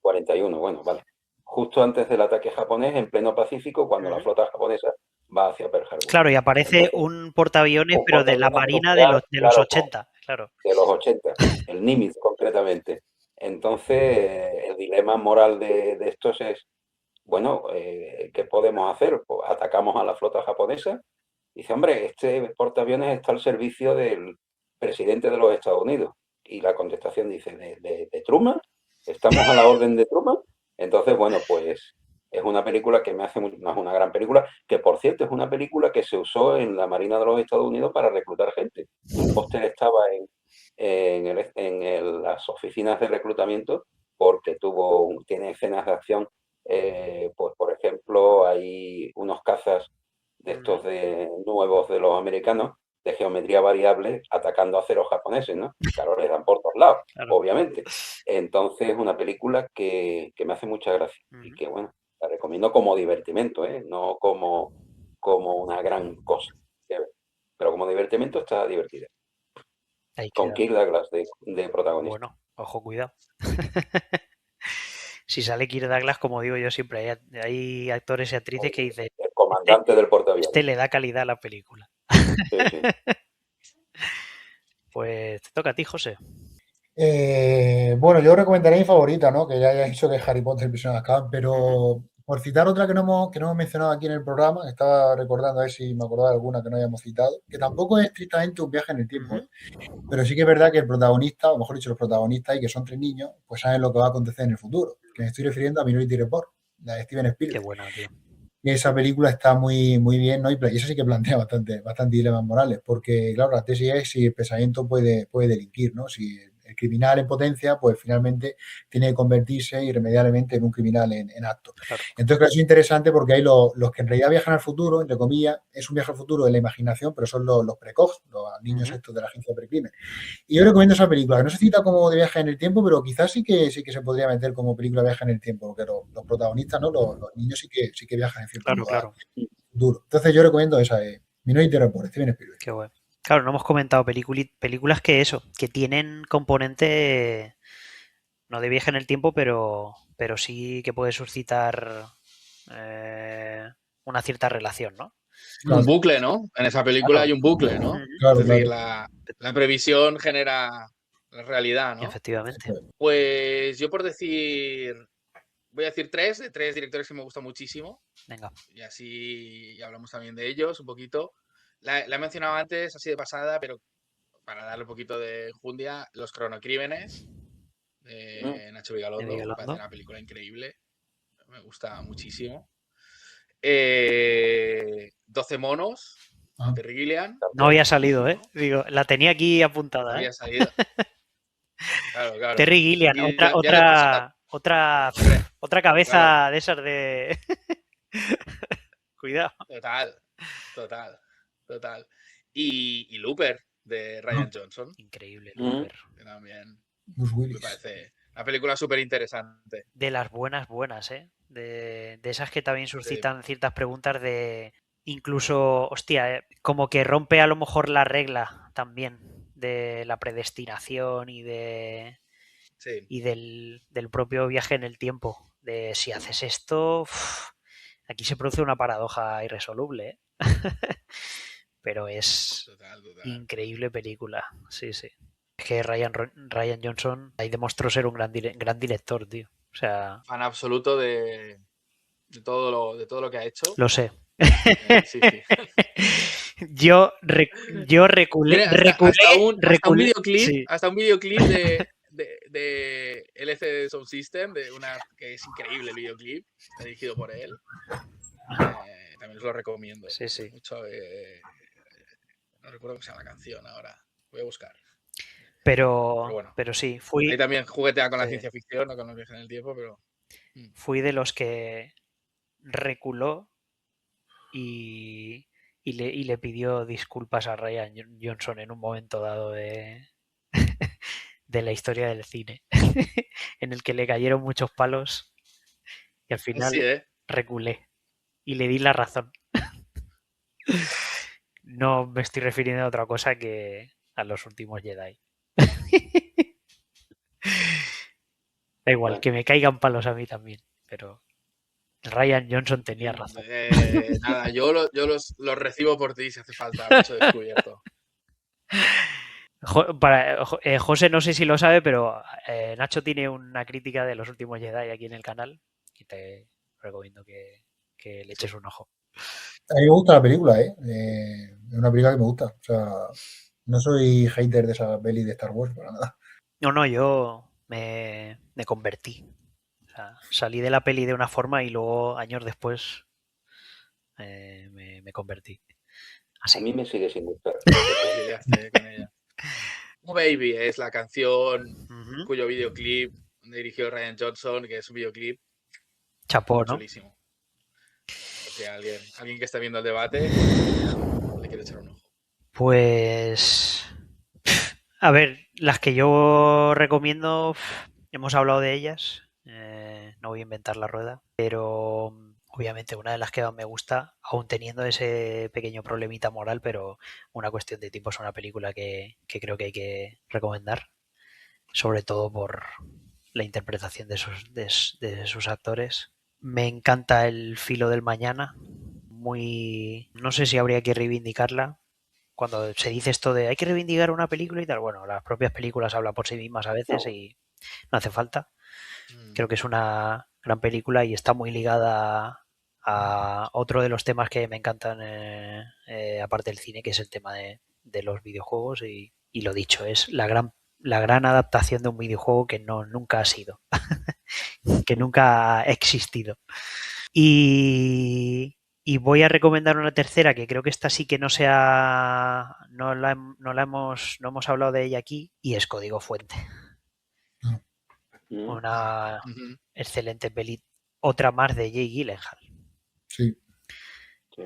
41, bueno, vale. Justo antes del ataque japonés, en pleno Pacífico, cuando la Ujú. flota japonesa va hacia Pearl Harbor. Claro, y aparece Entonces, un portaaviones, un pero de la portaaviones Marina nuclear, de los claro, 80, claro. de los 80, el Nimitz concretamente. Entonces, el dilema moral de estos es, bueno, ¿qué podemos hacer? Pues atacamos a la flota japonesa. Dice, hombre, este portaaviones está al servicio del presidente de los Estados Unidos. Y la contestación dice, ¿de Truman? ¿Estamos a la orden de Truman? Entonces, bueno, pues es una película que no es una gran película, que por cierto es una película que se usó en la Marina de los Estados Unidos para reclutar gente. El póster estaba las oficinas de reclutamiento porque tiene escenas de acción. Pues por ejemplo, hay unos cazas de estos nuevos de los americanos de geometría variable atacando a ceros japoneses, ¿no? Claro, les dan por todos lados, Claro. obviamente. Entonces, una película que me hace mucha gracia y que, bueno, la recomiendo como divertimento, ¿eh? No como una gran cosa. Pero como divertimento está divertida. Ahí Con queda. Kirk Douglas de protagonista. Bueno, ojo, cuidado. Si sale Kirk Douglas, como digo yo siempre, hay actores y actrices que dicen, El comandante del portaaviones. le da calidad a la película. Sí, sí. Pues te toca a ti, José. Bueno, yo recomendaré mi favorita, ¿no? Que ya he dicho que es Harry Potter y Prisiones de Azkaban, pero por citar otra que no hemos mencionado aquí en el programa, estaba recordando a ver si me acordaba de alguna que no hayamos citado, que tampoco es estrictamente un viaje en el tiempo, ¿eh? Pero sí que es verdad que el protagonista, o mejor dicho, los protagonistas, y que son 3 niños, pues saben lo que va a acontecer en el futuro. Que me estoy refiriendo a Minority Report, la de Steven Qué Spielberg. buena, tío. Y esa película está muy bien, ¿no? Y eso sí que plantea bastante dilemas morales, porque, claro, la tesis es si el pensamiento puede delinquir, ¿no? Si el criminal en potencia, pues finalmente tiene que convertirse irremediablemente en un criminal en acto. Claro. Entonces, claro, es interesante porque hay los que en realidad viajan al futuro, entre comillas, es un viaje al futuro de la imaginación, pero son los precoz, los niños estos de la agencia precrimen. Y yo recomiendo esa película, que no se cita como de viaje en el tiempo, pero quizás sí que se podría meter como película de viaje en el tiempo, porque los protagonistas, ¿no? Los niños sí que viajan en cierto modo Claro. futuro. Entonces yo recomiendo esa, Minority Report, Steven Spielberg. Qué bueno. Claro, no hemos comentado películas que tienen componente no de viaje en el tiempo, pero sí que puede suscitar una cierta relación, ¿no? Un bucle, ¿no? En esa película hay un bucle, ¿no? Claro, es decir, la previsión genera la realidad, ¿no? Efectivamente. Pues yo por decir, voy a decir tres directores que me gustan muchísimo. Venga. Y así hablamos también de ellos un poquito. La he mencionado antes, así de pasada, pero para darle un poquito de enjundia, Los cronocrímenes de Nacho Vigalondo. Me parece una película increíble. Me gusta muchísimo. 12 monos, Terry Gilliam. No había salido, ¿eh? Digo, la tenía aquí apuntada. No había salido. Claro. Terry Gilliam, otra cabeza de esas de... Cuidado. Total. Y Looper, de Rian Johnson. Increíble, Looper. Que también me parece una película súper interesante. De las buenas, ¿eh? De esas que también suscitan ciertas preguntas de... Incluso, hostia, como que rompe a lo mejor la regla también de la predestinación y de... Sí. Y del propio viaje en el tiempo. De si haces esto... Aquí se produce una paradoja irresoluble, ¿eh? Pero es total. Increíble película. Sí. Es que Rian Johnson ahí demostró ser un gran director, tío. O sea... Fan absoluto de todo lo que ha hecho. Lo sé. Sí. Yo reculé. Hasta un videoclip de LCD Sound System, que es increíble el videoclip, está dirigido por él. También os lo recomiendo. Sí. Mucho, no recuerdo cómo se llama la canción ahora. Voy a buscar. Pero bueno, sí, fui... Ahí también juguetea con la ciencia ficción, no con los viajes en el tiempo, pero... Fui de los que reculó y le pidió disculpas a Rian Johnson en un momento dado de la historia del cine, en el que le cayeron muchos palos y al final reculé y le di la razón. No me estoy refiriendo a otra cosa que a los últimos Jedi. Da igual, que me caigan palos a mí también, pero Rian Johnson tenía razón. Nada, yo los recibo por ti si hace falta, mucho descubierto. José no sé si lo sabe, pero Nacho tiene una crítica de los últimos Jedi aquí en el canal y te recomiendo que le eches un ojo. A mí me gusta la película, ¿eh? Es una película que me gusta. O sea, no soy hater de esa peli de Star Wars para nada. No, yo me convertí. O sea, salí de la peli de una forma y luego años después me convertí. Así. A mí me sigue sin gustar. Oh Baby es la canción cuyo videoclip dirigió Rian Johnson, que es un videoclip chapó, ¿no? chulísimo. O sea, alguien que está viendo el debate le quiere echar un ojo. Pues a ver, las que yo recomiendo, hemos hablado de ellas, no voy a inventar la rueda, pero obviamente una de las que más me gusta, aún teniendo ese pequeño problemita moral, pero una cuestión de tiempo, es una película que creo que hay que recomendar, sobre todo por la interpretación de sus actores. Me encanta El filo del mañana, no sé si habría que reivindicarla. Cuando se dice esto de hay que reivindicar una película y tal, bueno, las propias películas hablan por sí mismas a veces y no hace falta. Creo que es una gran película y está muy ligada a otro de los temas que me encantan aparte del cine, que es el tema de los videojuegos y lo dicho, es la gran adaptación de un videojuego que nunca ha sido, que nunca ha existido. Y Y voy a recomendar una tercera que creo que esta sí que no no hemos hablado de ella aquí, y es Código Fuente. Mm. Una Ujú. excelente peli, otra más de Jake Gyllenhaal. Sí. Sí.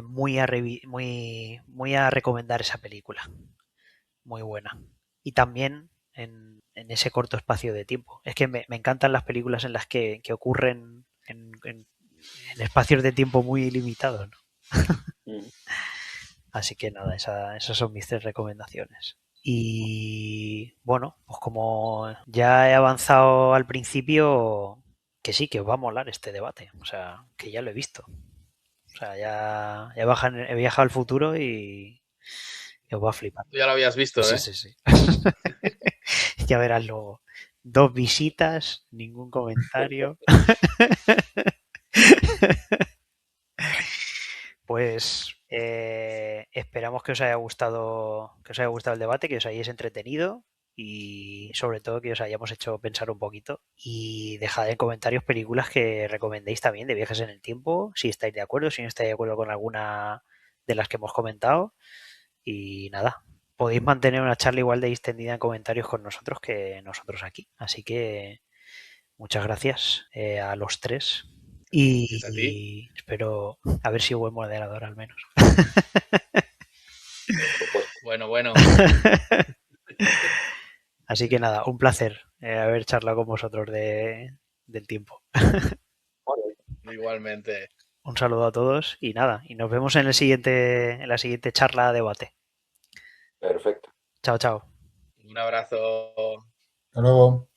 Muy a recomendar esa película. Muy buena. Y también en ese corto espacio de tiempo. Es que me encantan las películas en las que ocurren en espacios de tiempo muy limitados, ¿no? Mm. Así que nada, esas son mis 3 recomendaciones. Y bueno, pues como ya he avanzado al principio, que sí, que os va a molar este debate. O sea, que ya lo he visto. O sea, ya he viajado al futuro y os va a flipar. Tú ya lo habías visto, Sí, ¿eh? sí, sí. Ya verás luego. 2 visitas, ningún comentario. Pues esperamos que os haya gustado el debate, que os hayáis entretenido y sobre todo que os hayamos hecho pensar un poquito. Y dejad en comentarios películas que recomendéis también de viajes en el tiempo, si estáis de acuerdo, si no estáis de acuerdo con alguna de las que hemos comentado. Y nada, podéis mantener una charla igual de extendida en comentarios con nosotros que nosotros aquí. Así que muchas gracias a los 3 Gracias a ti. y espero a ver si buen moderador al menos. Pues, Bueno. Así que nada, un placer haber charlado con vosotros del tiempo. vale, Igualmente. Un saludo a todos y nada, y nos vemos en la siguiente charla debate. perfecto. Chao, chao. Un abrazo. Hasta luego.